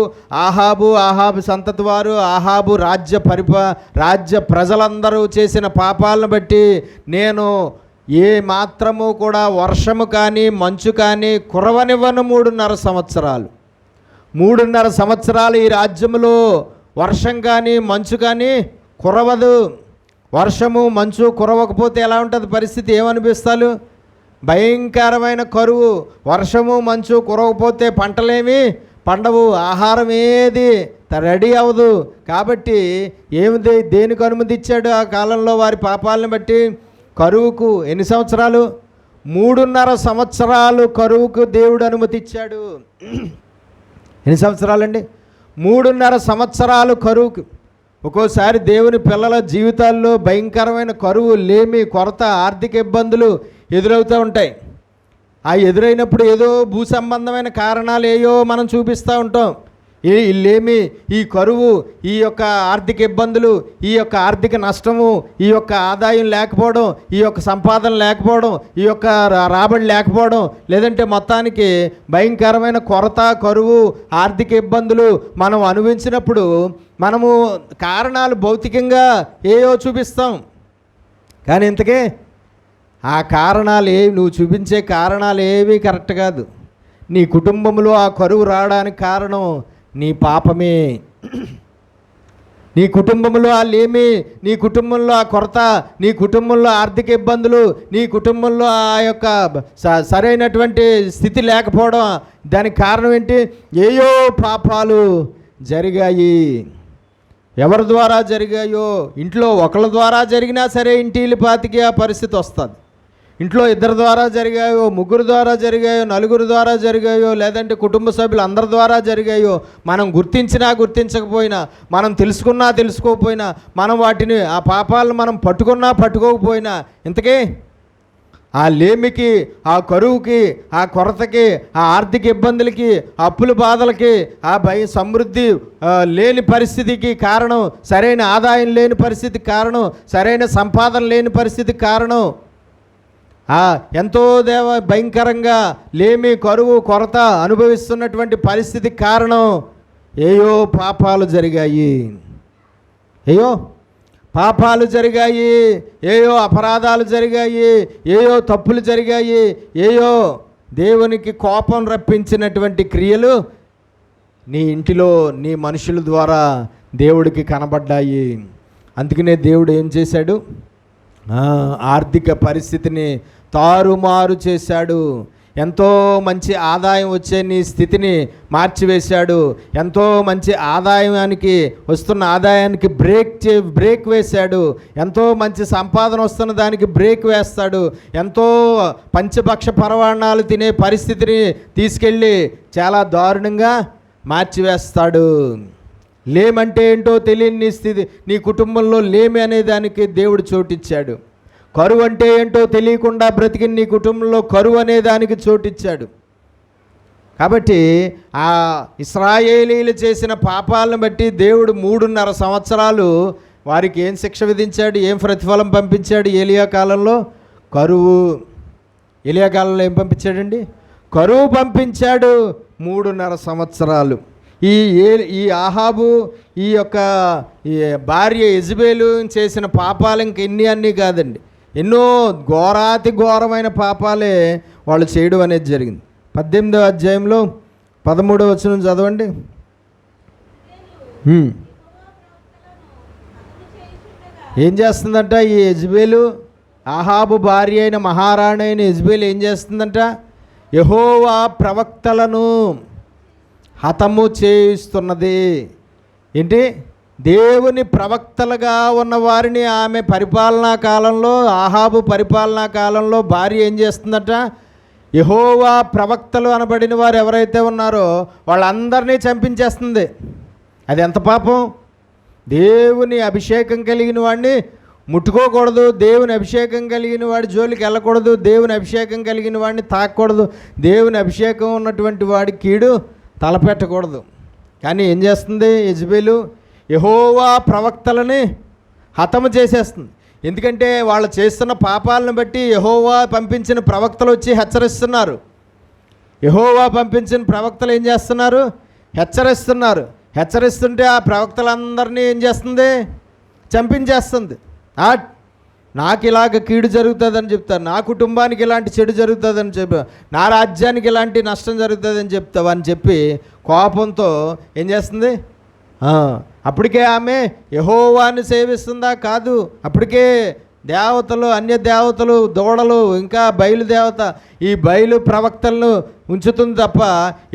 ఆహాబు సంతతి వారు, ఆహాబు రాజ్య ప్రజలందరూ చేసిన పాపాలను బట్టి నేను ఏ మాత్రము కూడా వర్షము కానీ మంచు కానీ కురవనివ్వను. 3.5 సంవత్సరాలు ఈ రాజ్యంలో వర్షం కానీ మంచు కానీ కురవదు. వర్షము మంచు కురవకపోతే ఎలా ఉంటుంది పరిస్థితి? ఏమనిపిస్తారు? భయంకరమైన కరువు. వర్షము మంచు కురవకపోతే పంటలేమి పండవు, ఆహారం ఏది రెడీ అవ్వదు. కాబట్టి దేనికి అనుమతి ఇచ్చాడు ఆ కాలంలో వారి పాపాలను బట్టి? కరువుకు. ఎన్ని సంవత్సరాలు? 3.5 సంవత్సరాలు కరువుకు దేవుడు అనుమతి ఇచ్చాడు. ఎన్ని సంవత్సరాలండి? 3.5 సంవత్సరాలు కరువుకు. ఒక్కోసారి దేవుని పిల్లల జీవితాల్లో భయంకరమైన కరువు, లేమి, కొరత, ఆర్థిక ఇబ్బందులు ఎదురవుతూ ఉంటాయి. ఆ ఎదురైనప్పుడు ఏదో భూ సంబంధమైన కారణాలు ఏయో మనం చూపిస్తూ ఉంటాం. ఈ లేమి, ఈ కరువు, ఈ యొక్క ఆర్థిక ఇబ్బందులు, ఈ యొక్క ఆర్థిక నష్టము, ఈ యొక్క ఆదాయం లేకపోవడం, ఈ యొక్క సంపాదన లేకపోవడం, ఈ యొక్క రాబడి లేకపోవడం, లేదంటే మొత్తానికి భయంకరమైన కొరత, కరువు, ఆర్థిక ఇబ్బందులు మనం అనుభవించినప్పుడు మనము కారణాలు భౌతికంగా ఏయో చూపిస్తాం. కానీ ఇంతకీ ఆ కారణాలు నువ్వు చూపించే కారణాలు ఏవి కరెక్ట్ కాదు. నీ కుటుంబంలో ఆ కరువు రావడానికి కారణం నీ పాపమే. నీ కుటుంబంలో ఆ లేమి, నీ కుటుంబంలో ఆ కొరత, నీ కుటుంబంలో ఆర్థిక ఇబ్బందులు, నీ కుటుంబంలో ఆ యొక్క సరైనటువంటి స్థితి లేకపోవడం, దానికి కారణం ఏంటి? ఏయో పాపాలు జరిగాయి. ఎవరి ద్వారా జరిగాయో? ఇంట్లో ఒకళ్ళ ద్వారా జరిగినా సరే ఇంటిల్లిపాతికి ఆ పరిస్థితి వస్తుంది. ఇంట్లో 2 ద్వారా జరిగాయో, 3 ద్వారా జరిగాయో, 4 ద్వారా జరిగాయో, లేదంటే కుటుంబ సభ్యులు అందరి ద్వారా జరిగాయో, మనం గుర్తించినా గుర్తించకపోయినా, మనం తెలుసుకున్నా తెలుసుకోకపోయినా, మనం వాటిని ఆ పాపాలను మనం పట్టుకున్నా పట్టుకోకపోయినా, ఇంతకీ ఆ లేమికి, ఆ కరువుకి, ఆ కొరతకి, ఆ ఆర్థిక ఇబ్బందులకి, అప్పుల బాధలకి, ఆ సమృద్ధి లేని పరిస్థితికి కారణం, సరైన ఆదాయం లేని పరిస్థితికి కారణం, సరైన సంపాదన లేని పరిస్థితికి కారణం, ఎంతో భయంకరంగా లేమి, కరువు, కొరత అనుభవిస్తున్నటువంటి పరిస్థితికి కారణం ఏయో పాపాలు జరిగాయి. పాపాలు జరిగాయి, ఏయో అపరాధాలు జరిగాయి, ఏయో తప్పులు జరిగాయి, ఏయో దేవునికి కోపం రప్పించినటువంటి క్రియలు నీ ఇంటిలో నీ మనుషుల ద్వారా దేవుడికి కనబడ్డాయి. అందుకనే దేవుడు ఏం చేశాడు? ఆర్థిక పరిస్థితిని తారుమారు చేశాడు. ఎంతో మంచి ఆదాయం వచ్చే నీ స్థితిని మార్చివేశాడు. ఎంతో మంచి ఆదాయానికి వస్తున్న ఆదాయానికి బ్రేక్ వేశాడు. ఎంతో మంచి సంపాదన వస్తున్న దానికి బ్రేక్ వేస్తాడు. ఎంతో పంచభక్ష పరవాణాలు తినే పరిస్థితిని తీసుకెళ్ళి చాలా దారుణంగా మార్చివేస్తాడు. లేమంటే ఏంటో తెలియని నీ స్థితి, నీ కుటుంబంలో లేమి అనే దానికి దేవుడు చోటిచ్చాడు. కరువు అంటే ఏంటో తెలియకుండా బ్రతికిన నీ కుటుంబంలో కరువు అనే దానికి చోటిచ్చాడు. కాబట్టి ఆ ఇశ్రాయేలీలు చేసిన పాపాలను బట్టి దేవుడు 3.5 సంవత్సరాలు వారికి ఏం శిక్ష విధించాడు? ఏం ప్రతిఫలం పంపించాడు? ఏలియా కాలంలో కరువు. ఏలియా కాలంలో ఏం పంపించాడండి? కరువు పంపించాడు. 3.5 సంవత్సరాలు. ఈ ఆహాబు, ఈ యొక్క భార్య యెజబెలు చేసిన పాపాలు ఇంక అన్నీ కాదండి, ఎన్నో ఘోరాతి ఘోరమైన పాపాలే వాళ్ళు చేయడం అనేది జరిగింది. 18వ అధ్యాయంలో 13వ వచనం చదవండి. ఏం చేస్తుందంట ఈ యెజబెలు? ఆహాబు భార్య అయిన మహారాణి అయిన యెజబెలు ఏం చేస్తుందంట? యెహోవా ప్రవక్తలను హతము చేయిస్తున్నది. ఏంటి? దేవుని ప్రవక్తలుగా ఉన్న వారిని ఆమె పరిపాలనా కాలంలో, ఆహాబు పరిపాలనా కాలంలో భార్య ఏం చేస్తుందట? యెహోవా ప్రవక్తలు అనబడిన వారు ఎవరైతే ఉన్నారో వాళ్ళందరినీ చంపించేస్తుంది. అది ఎంత పాపం! దేవుని అభిషేకం కలిగిన వాడిని ముట్టుకోకూడదు, దేవుని అభిషేకం కలిగిన వాడి జోలికి వెళ్ళకూడదు, దేవుని అభిషేకం కలిగిన వాడిని తాకూడదు, దేవుని అభిషేకం ఉన్నటువంటి వాడి కీడు తలపెట్టకూడదు. కానీ ఏం చేస్తుంది యెజబెలు? యెహోవా ప్రవక్తలని హతము చేసేస్తుంది. ఎందుకంటే వాళ్ళు చేస్తున్న పాపాలను బట్టి యెహోవా పంపించిన ప్రవక్తలు వచ్చి హెచ్చరిస్తున్నారు. యెహోవా పంపించిన ప్రవక్తలు ఏం చేస్తున్నారు? హెచ్చరిస్తున్నారు. హెచ్చరిస్తుంటే ఆ ప్రవక్తలందరినీ ఏం చేస్తుంది? చంపించేస్తుంది. నాకు ఇలాగ కీడు జరుగుతుందని చెప్తారు, నా కుటుంబానికి ఇలాంటి చెడు జరుగుతుందని చెప్పి, నా రాజ్యానికి ఇలాంటి నష్టం జరుగుతుందని చెప్తావు అని చెప్పి కోపంతో ఏం చేస్తుంది? అప్పటికే ఆమె యెహోవాని సేవిస్తుందా? కాదు. అప్పటికే దేవతలు, అన్య దేవతలు, దూడలు, ఇంకా బయలుదేవత, ఈ బయలు ప్రవక్తలను ఉంచుతుంది తప్ప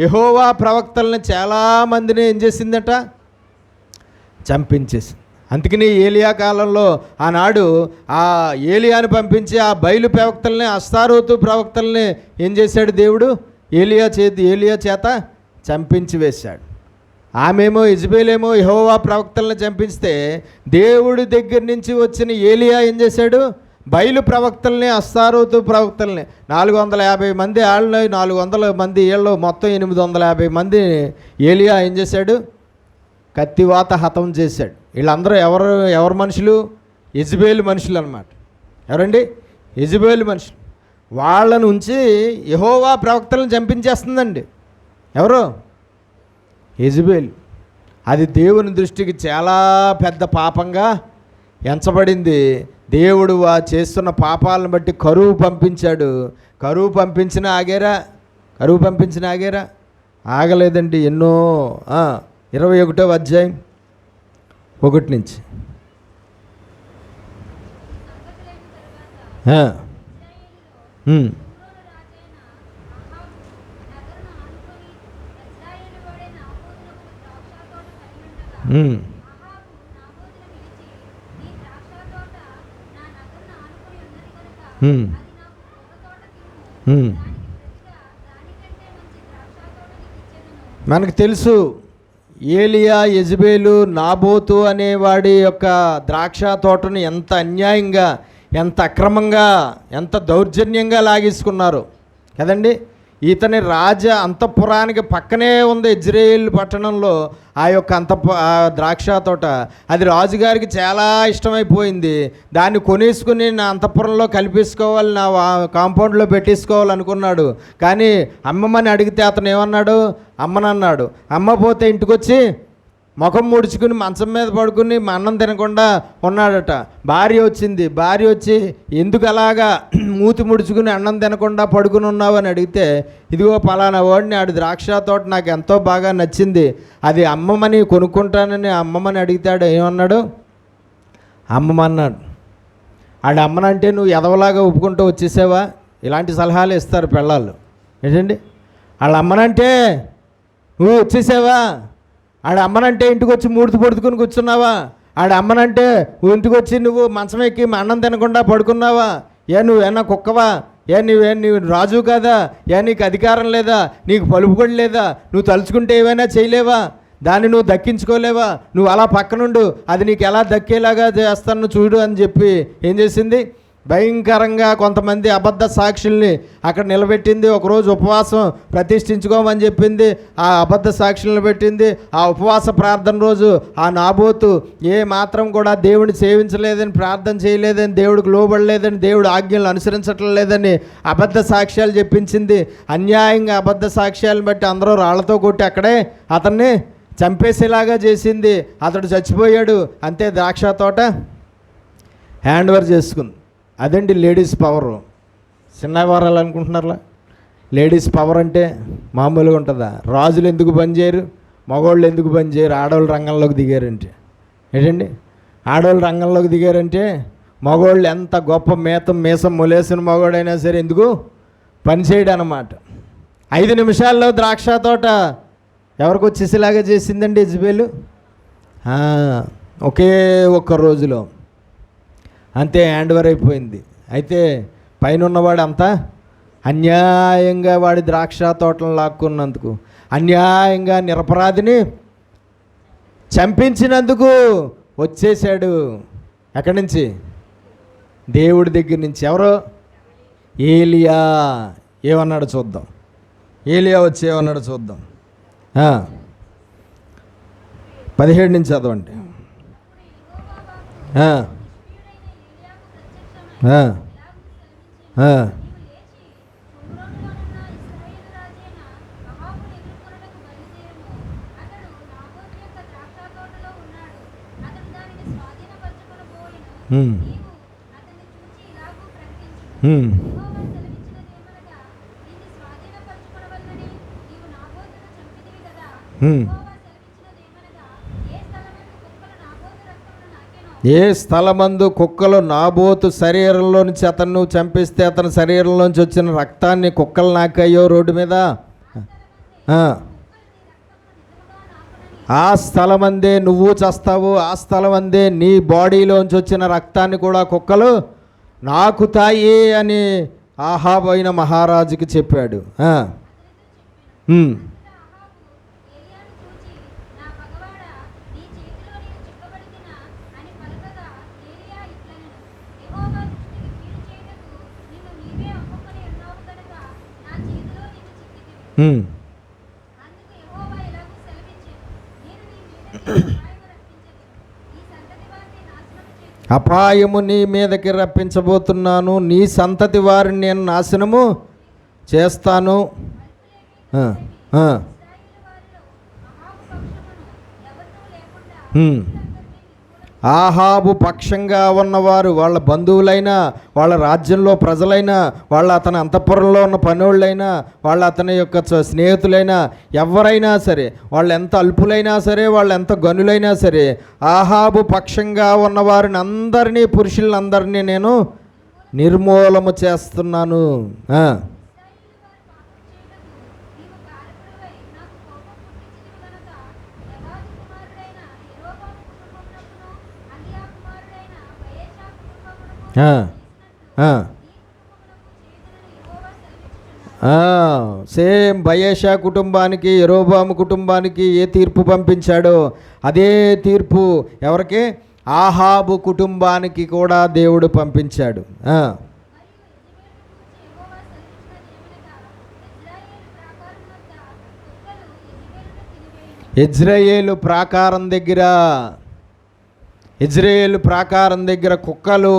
యెహోవా ప్రవక్తలను చాలామందిని ఏం చేసిందట? చంపించేసింది. అందుకని ఏలియా కాలంలో ఆనాడు ఆ ఏలియాని పంపించి ఆ బయలు ప్రవక్తల్ని, అస్తారోతు ప్రవక్తల్ని ఏం చేశాడు దేవుడు? ఏలియా చేత చంపించి వేశాడు. ఆమెమో యెజబెలేమో యెహోవా ప్రవక్తలను చంపిస్తే దేవుడి దగ్గర నుంచి వచ్చిన ఏలియా ఏం చేశాడు? బయలు ప్రవక్తల్ని, అస్తారోతు ప్రవక్తల్ని 450 మంది ఆళ్ళు, 400 మంది ఏళ్ళు, మొత్తం 850 మంది ఏలియా ఏం చేశాడు? కత్తివాత హతం చేశాడు. వీళ్ళందరూ ఎవరు మనుషులు? యెజబెలు మనుషులు అన్నమాట. ఎవరండి? యెజబెలు మనుషులు. వాళ్ళను ఉంచి యెహోవా ప్రవక్తలను చంపించేస్తుందండి. ఎవరు? యెజబెలు. అది దేవుని దృష్టికి చాలా పెద్ద పాపంగా ఎంచబడింది. దేవుడు చేస్తున్న పాపాలను బట్టి కరువు పంపించాడు. కరువు పంపించిన ఆగారా? ఆగలేదండి. ఎన్నో 21వ అధ్యాయం 1 నుంచి మనకు తెలుసు ఏలియా, యెజబెలు, నాబోతు అనేవాడి యొక్క ద్రాక్ష తోటను ఎంత అన్యాయంగా, ఎంత అక్రమంగా, ఎంత దౌర్జన్యంగా లాగేసుకున్నారు కదండి. ఇతని అంతఃపురానికి పక్కనే ఉంది యెజ్రెయేలు పట్టణంలో ఆ యొక్క ద్రాక్ష తోట. అది రాజుగారికి చాలా ఇష్టమైపోయింది. దాన్ని కొనేసుకుని నా అంతఃపురంలో కలిపేసుకోవాలి, నా కాంపౌండ్లో పెట్టేసుకోవాలనుకున్నాడు. కానీ అమ్మమ్మని అడిగితే అతను ఏమన్నాడు? అమ్మనన్నాడు. అమ్మపోతే ఇంటికొచ్చి ముఖం ముడుచుకుని మంచం మీద పడుకుని అన్నం తినకుండా ఉన్నాడట. భార్య వచ్చి ఎందుకు అలాగా మూతి ముడుచుకుని అన్నం తినకుండా పడుకుని ఉన్నావు అని అడిగితే, ఇదిగో పలానా వాడిని, ఆడి ద్రాక్ష తోట నాకు ఎంతో బాగా నచ్చింది, అది అమ్మమ్మని కొనుక్కుంటానని అమ్మమ్మని అడిగితాడు. ఏమన్నాడు? అమ్మమన్నాడు. ఆడి అమ్మనంటే నువ్వు ఎదవలాగా ఒప్పుకుంటూ వచ్చేసావా? ఇలాంటి సలహాలు ఇస్తారు పిల్లలు. ఏంటండి? వాళ్ళ అమ్మనంటే నువ్వు వచ్చేసావా? ఆడ అమ్మనంటే ఇంటికి వచ్చి మూర్తి పొడుచుకుని కూర్చున్నావా? ఆడ అమ్మనంటే ఇంటికి వచ్చి నువ్వు మంచం ఎక్కి అన్నం తినకుండా పడుకున్నావా? నువ్వేనా కుక్కవా? నువ్వు రాజు కాదా? నీకు అధికారం లేదా? నీకు పలుపు కూడా లేదా? నువ్వు తలుచుకుంటే ఏమైనా చేయలేవా? దాన్ని నువ్వు దక్కించుకోలేవా? నువ్వు అలా పక్కనుండు, అది నీకు ఎలా దక్కేలాగా చేస్తాను చూడు అని చెప్పి ఏం చేసింది? భయంకరంగా కొంతమంది అబద్ధ సాక్షుల్ని అక్కడ నిలబెట్టింది. ఒకరోజు ఉపవాసం ప్రతిష్ఠించుకోమని చెప్పింది. ఆ అబద్ధ సాక్షులను పెట్టింది. ఆ ఉపవాస ప్రార్థన రోజు ఆ నాబోతు ఏ మాత్రం కూడా దేవుడిని సేవించలేదని, ప్రార్థన చేయలేదని, దేవుడికి లోబడలేదని, దేవుడు ఆజ్ఞలను అనుసరించటం లేదని అబద్ధ సాక్ష్యాలు చెప్పించింది. అన్యాయంగా అబద్ధ సాక్ష్యాలను బట్టి అందరూ రాళ్లతో కొట్టి అక్కడే అతన్ని చంపేసేలాగా చేసింది. అతడు చచ్చిపోయాడు. అంతే, ద్రాక్ష తోట హ్యాండ్ ఓవర్ చేసుకుంది. అదండి లేడీస్ పవరు. చిన్న వారాలు అనుకుంటున్నారా? లేడీస్ పవర్ అంటే మామూలుగా ఉంటుందా? రాజులు ఎందుకు పనిచేయరు? మగవాళ్ళు ఎందుకు పనిచేయరు? ఆడవాళ్ళు రంగంలోకి దిగారంటే ఏంటండి? ఆడవాళ్ళు రంగంలోకి దిగారంటే మగవాళ్ళు ఎంత గొప్ప మీసం మొలేసిన మగవాడైనా సరే ఎందుకు పనిచేయడం అన్నమాట. 5 నిమిషాల్లో ద్రాక్ష తోట ఎవరికి వచ్చేసేలాగా చేసిందండి యెజబెలు. ఒకే ఒక్క రోజులో అంతే హ్యాండ్ ఓవర్ అయిపోయింది. అయితే పైన ఉన్నవాడు అంతా అన్యాయంగా వాడి ద్రాక్ష తోటలను లాక్కున్నందుకు, అన్యాయంగా నిరపరాధిని చంపించినందుకు వచ్చేసాడు. ఎక్కడి నుంచి? దేవుడి దగ్గర నుంచి. ఎవరు? ఏలియా. ఏమన్నాడు చూద్దాం. ఏలియా వచ్చి ఏమన్నాడు చూద్దాం. 17 నుంచి చదవండి. ఆ, ఆ, ఆ, ఉమ్, ఉమ్, ఉమ్. ఏ స్థలమందు కుక్కలు నాబోతు శరీరంలో నుంచి అతను నువ్వు చంపిస్తే అతని శరీరంలోంచి వచ్చిన రక్తాన్ని కుక్కలు నాకాయో రోడ్డు మీద, ఆ, ఆ స్థలమందే నువ్వు చస్తావు, ఆ స్థలమందే నీ బాడీలోంచి వచ్చిన రక్తాన్ని కూడా కుక్కలు నాకుతాయి అని ఆహాబు అయిన మహారాజుకి చెప్పాడు. ఉమ్, ఉమ్. అపాయము నీ మీదకి రప్పించబోతున్నాను, నీ సంతతి వారిని నేను నాశనము చేస్తాను. ఆ, ఆ, ఉమ్. ఆహాబు పక్షంగా ఉన్నవారు, వాళ్ళ బంధువులైనా, వాళ్ళ రాజ్యంలో ప్రజలైనా, వాళ్ళ అతని అంతఃపురంలో ఉన్న పనోళ్ళైనా, వాళ్ళ అతని యొక్క స్నేహితులైనా, ఎవరైనా సరే, వాళ్ళు ఎంత అల్పులైనా సరే, వాళ్ళు ఎంత గనులైనా సరే, ఆహాబు పక్షంగా ఉన్నవారిని అందరినీ, పురుషులందరినీ నేను నిర్మూలము చేస్తున్నాను. సేమ్ బయేషా కుటుంబానికి, యెరోబాము కుటుంబానికి ఏ తీర్పు పంపించాడో అదే తీర్పు ఎవరికి? ఆహాబు కుటుంబానికి కూడా దేవుడు పంపించాడు. ఇజ్రాయేలు ప్రాకారం దగ్గర కుక్కలు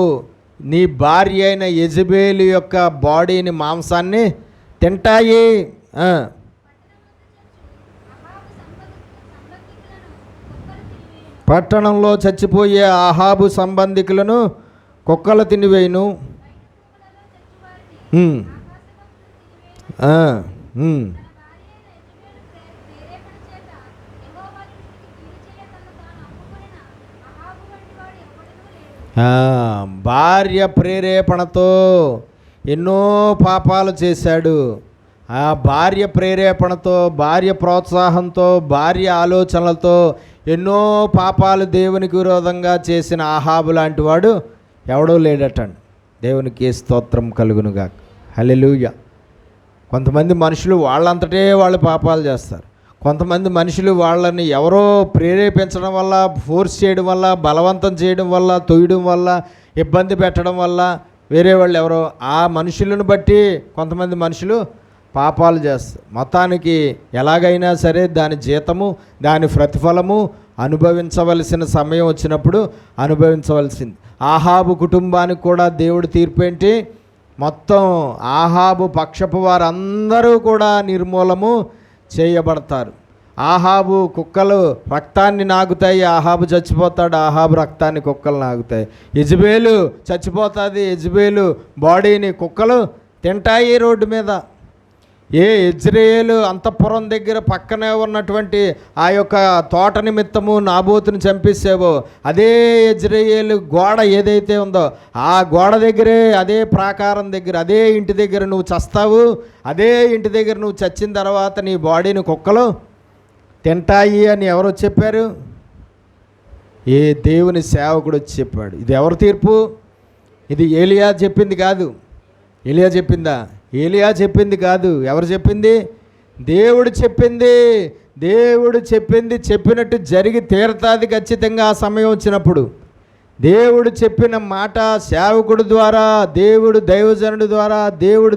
నీ భార్య అయిన యెజబేలు యొక్క బాడీని, మాంసాన్ని తింటాయి. పట్టణంలో చచ్చిపోయే ఆహాబు సంబంధికులను కుక్కలు తినివేయును. భార్య ప్రేరేపణతో ఎన్నో పాపాలు చేశాడు. ఆ భార్య ప్రేరేపణతో, భార్య ప్రోత్సాహంతో, భార్య ఆలోచనలతో ఎన్నో పాపాలు దేవునికి విరోధంగా చేసిన ఆహాబు లాంటి వాడు ఎవడో లేడటండి. దేవునికి స్తోత్రం కలుగునుగాక. హల్లెలూయా. కొంతమంది మనుషులు వాళ్ళంతటే వాళ్ళు పాపాలు చేస్తారు. కొంతమంది మనుషులు వాళ్ళని ఎవరో ప్రేరేపించడం వల్ల, ఫోర్స్ చేయడం వల్ల, బలవంతం చేయడం వల్ల, తొయ్యడం వల్ల, ఇబ్బంది పెట్టడం వల్ల, వేరే వాళ్ళు ఎవరో ఆ మనుషులను బట్టి కొంతమంది మనుషులు పాపాలు చేస్తారు. మొత్తానికి ఎలాగైనా సరే దాని జీతము, దాని ప్రతిఫలము అనుభవించవలసిన సమయం వచ్చినప్పుడు అనుభవించవలసింది. ఆహాబు కుటుంబానికి కూడా దేవుడు తీర్పు ఏంటి? మొత్తం ఆహాబు పక్షపు వారందరూ కూడా నిర్మూలము చేయబడతారు. ఆహాబు కుక్కలు రక్తాన్ని నాగుతాయి, ఆహాబు చచ్చిపోతాడు. ఆహాబు రక్తాన్ని కుక్కలు నాగుతాయి. యెజబేలు చచ్చిపోతుంది, యెజబేలు బాడీని కుక్కలు తింటాయి రోడ్డు మీద. ఏ యెజ్రెయేలు అంతఃపురం దగ్గర పక్కనే ఉన్నటువంటి ఆ యొక్క తోట నిమిత్తము నాబోతుని చంపేసావో అదే యెజ్రెయేలు గోడ ఏదైతే ఉందో ఆ గోడ దగ్గరే, అదే ప్రాకారం దగ్గర, అదే ఇంటి దగ్గర నువ్వు చస్తావు. అదే ఇంటి దగ్గర నువ్వు చచ్చిన తర్వాత నీ బాడీని కుక్కలు తింటాయి అని ఎవరు చెప్పారు? ఏ దేవుని సేవకుడు వచ్చి చెప్పాడు. ఇది ఎవరు తీర్పు? ఇది ఏలియా చెప్పింది కాదు. ఏలియా చెప్పిందా? ఏలియా చెప్పింది కాదు. ఎవరు చెప్పింది? దేవుడు చెప్పింది. దేవుడు చెప్పింది చెప్పినట్టు జరిగి తీరతాది ఖచ్చితంగా ఆ సమయం వచ్చినప్పుడు. దేవుడు చెప్పిన మాట సేవకుడు ద్వారా, దేవుడు దైవజనుడి ద్వారా,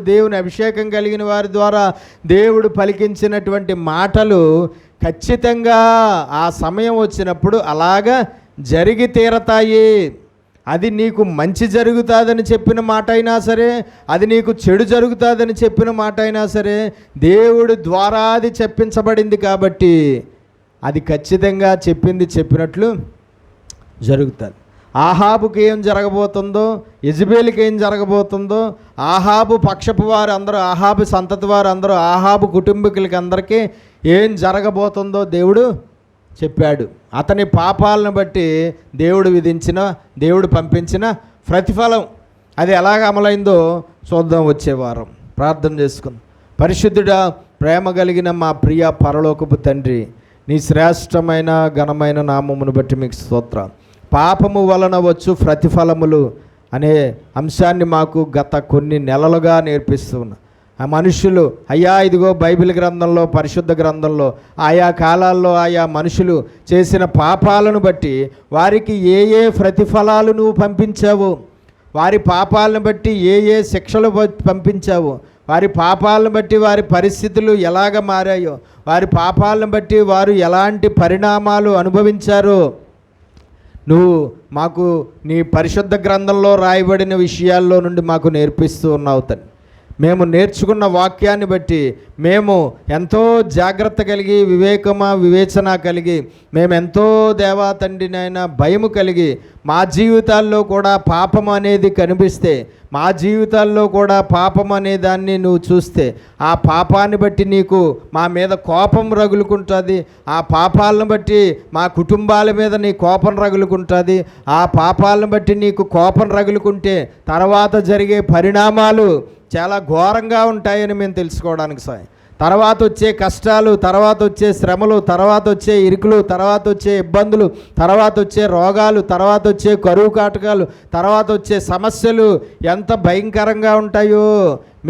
దేవుని అభిషేకం కలిగిన వారి ద్వారా దేవుడు పలికించినటువంటి మాటలు ఖచ్చితంగా ఆ సమయం వచ్చినప్పుడు అలాగా జరిగి తీరతాయి. అది నీకు మంచి జరుగుతుందని చెప్పిన మాట అయినా సరే, అది నీకు చెడు జరుగుతుందని చెప్పిన మాట అయినా సరే, దేవుడి ద్వారా అది చెప్పించబడింది కాబట్టి అది ఖచ్చితంగా చెప్పింది చెప్పినట్లు జరుగుతుంది. ఆహాబుకి ఏం జరగబోతుందో, యెజబెలుకి ఏం జరగబోతుందో, ఆహాబు పక్షపు వారు అందరూ, ఆహాబు సంతతి వారు అందరూ, ఆహాబు కుటుంబీకులకి అందరికీ ఏం జరగబోతుందో దేవుడు చెప్పాడు. అతని పాపాలను బట్టి దేవుడు పంపించిన ప్రతిఫలం అది ఎలాగ అమలైందో చూద్దాం వచ్చే వారం. ప్రార్థన చేసుకుందాం. పరిశుద్ధుడా, ప్రేమ కలిగిన మా ప్రియ పరలోకపు తండ్రి, నీ శ్రేష్టమైన ఘనమైన నామమును బట్టి మీకు స్తోత్రం. పాపము వలన వచ్చు ప్రతిఫలములు అనే అంశాన్ని మాకు గత కొన్ని నెలలుగా నేర్పిస్తున్నా. ఆ మనుషులు, అయ్యా ఇదిగో బైబిల్ గ్రంథంలో, పరిశుద్ధ గ్రంథంలో ఆయా కాలాల్లో ఆయా మనుషులు చేసిన పాపాలను బట్టి వారికి ఏ ప్రతిఫలాలు నువ్వు పంపించావు, వారి పాపాలను బట్టి ఏ శిక్షలు పంపించావు, వారి పాపాలను బట్టి వారి పరిస్థితులు ఎలాగ మారాయో, వారి పాపాలను బట్టి వారు ఎలాంటి పరిణామాలు అనుభవించారో నువ్వు మాకు నీ పరిశుద్ధ గ్రంథంలో రాయబడిన విషయాల్లో నుండి మాకు నేర్పిస్తూ ఉన్నావు తండ్రి. మేము నేర్చుకున్న వాక్యాన్ని బట్టి మేము ఎంతో జాగ్రత్త కలిగి, వివేచన కలిగి, మేము ఎంతో దేవా తండ్రినైనా భయము కలిగి, మా జీవితాల్లో కూడా పాపం అనేది కనిపిస్తే, మా జీవితాల్లో కూడా పాపం అనే దాన్ని నువ్వు చూస్తే, ఆ పాపాన్ని బట్టి నీకు మా మీద కోపం రగులుకుంటుంది, ఆ పాపాలను బట్టి మా కుటుంబాల మీద నీ కోపం రగులుకుంటుంది, ఆ పాపాలను బట్టి నీకు కోపం రగులుకుంటే తర్వాత జరిగే పరిణామాలు చాలా ఘోరంగా ఉంటాయని మేము తెలుసుకోవడానికి సాయం. తర్వాత వచ్చే కష్టాలు, తర్వాత వచ్చే శ్రమలు, తర్వాత వచ్చే ఇరుకులు, తర్వాత వచ్చే ఇబ్బందులు, తర్వాత వచ్చే రోగాలు, తర్వాత వచ్చే కరువు కాటకాలు, తర్వాత వచ్చే సమస్యలు ఎంత భయంకరంగా ఉంటాయో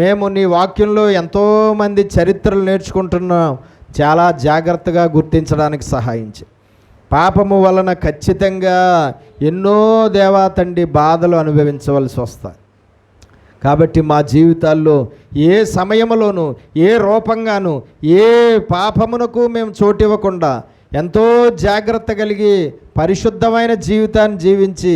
మేము నీ వాక్యంలో ఎంతోమంది చరిత్రలు నేర్చుకుంటున్నాం. చాలా జాగ్రత్తగా గుర్తించడానికి సహాయించి, పాపము వలన ఖచ్చితంగా ఎన్నో దేవా తండ్రి బాధలు అనుభవించవలసి వస్తాయి. కాబట్టి మా జీవితాల్లో ఏ సమయంలోనూ, ఏ రూపంగానూ, ఏ పాపమునకు మేము చోటివ్వకుండా ఎంతో జాగ్రత్త కలిగి పరిశుద్ధమైన జీవితాన్ని జీవించి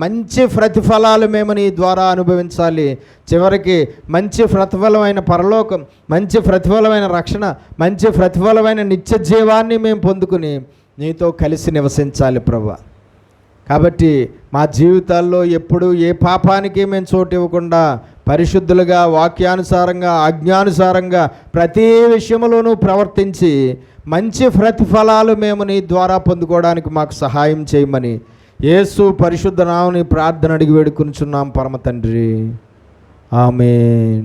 మంచి ప్రతిఫలాలు మేము నీ ద్వారా అనుభవించాలి. చివరికి మంచి ప్రతిఫలమైన పరలోకం, మంచి ప్రతిఫలమైన రక్షణ, మంచి ప్రతిఫలమైన నిత్య జీవాన్ని మేము పొందుకుని నీతో కలిసి నివసించాలి ప్రభువా. కాబట్టి మా జీవితాల్లో ఎప్పుడు ఏ పాపానికి మేము చోటు ఇవ్వకుండా పరిశుద్ధులుగా, వాక్యానుసారంగా, ఆజ్ఞానుసారంగా ప్రతి విషయంలోనూ ప్రవర్తించి మంచి ప్రతిఫలాలు మేము నీ ద్వారా పొందుకోవడానికి మాకు సహాయం చేయమని యేసు పరిశుద్ధ నామమున ప్రార్థన అడిగి వేడుకొనుచున్నాం పరమ తండ్రి. ఆమేన్.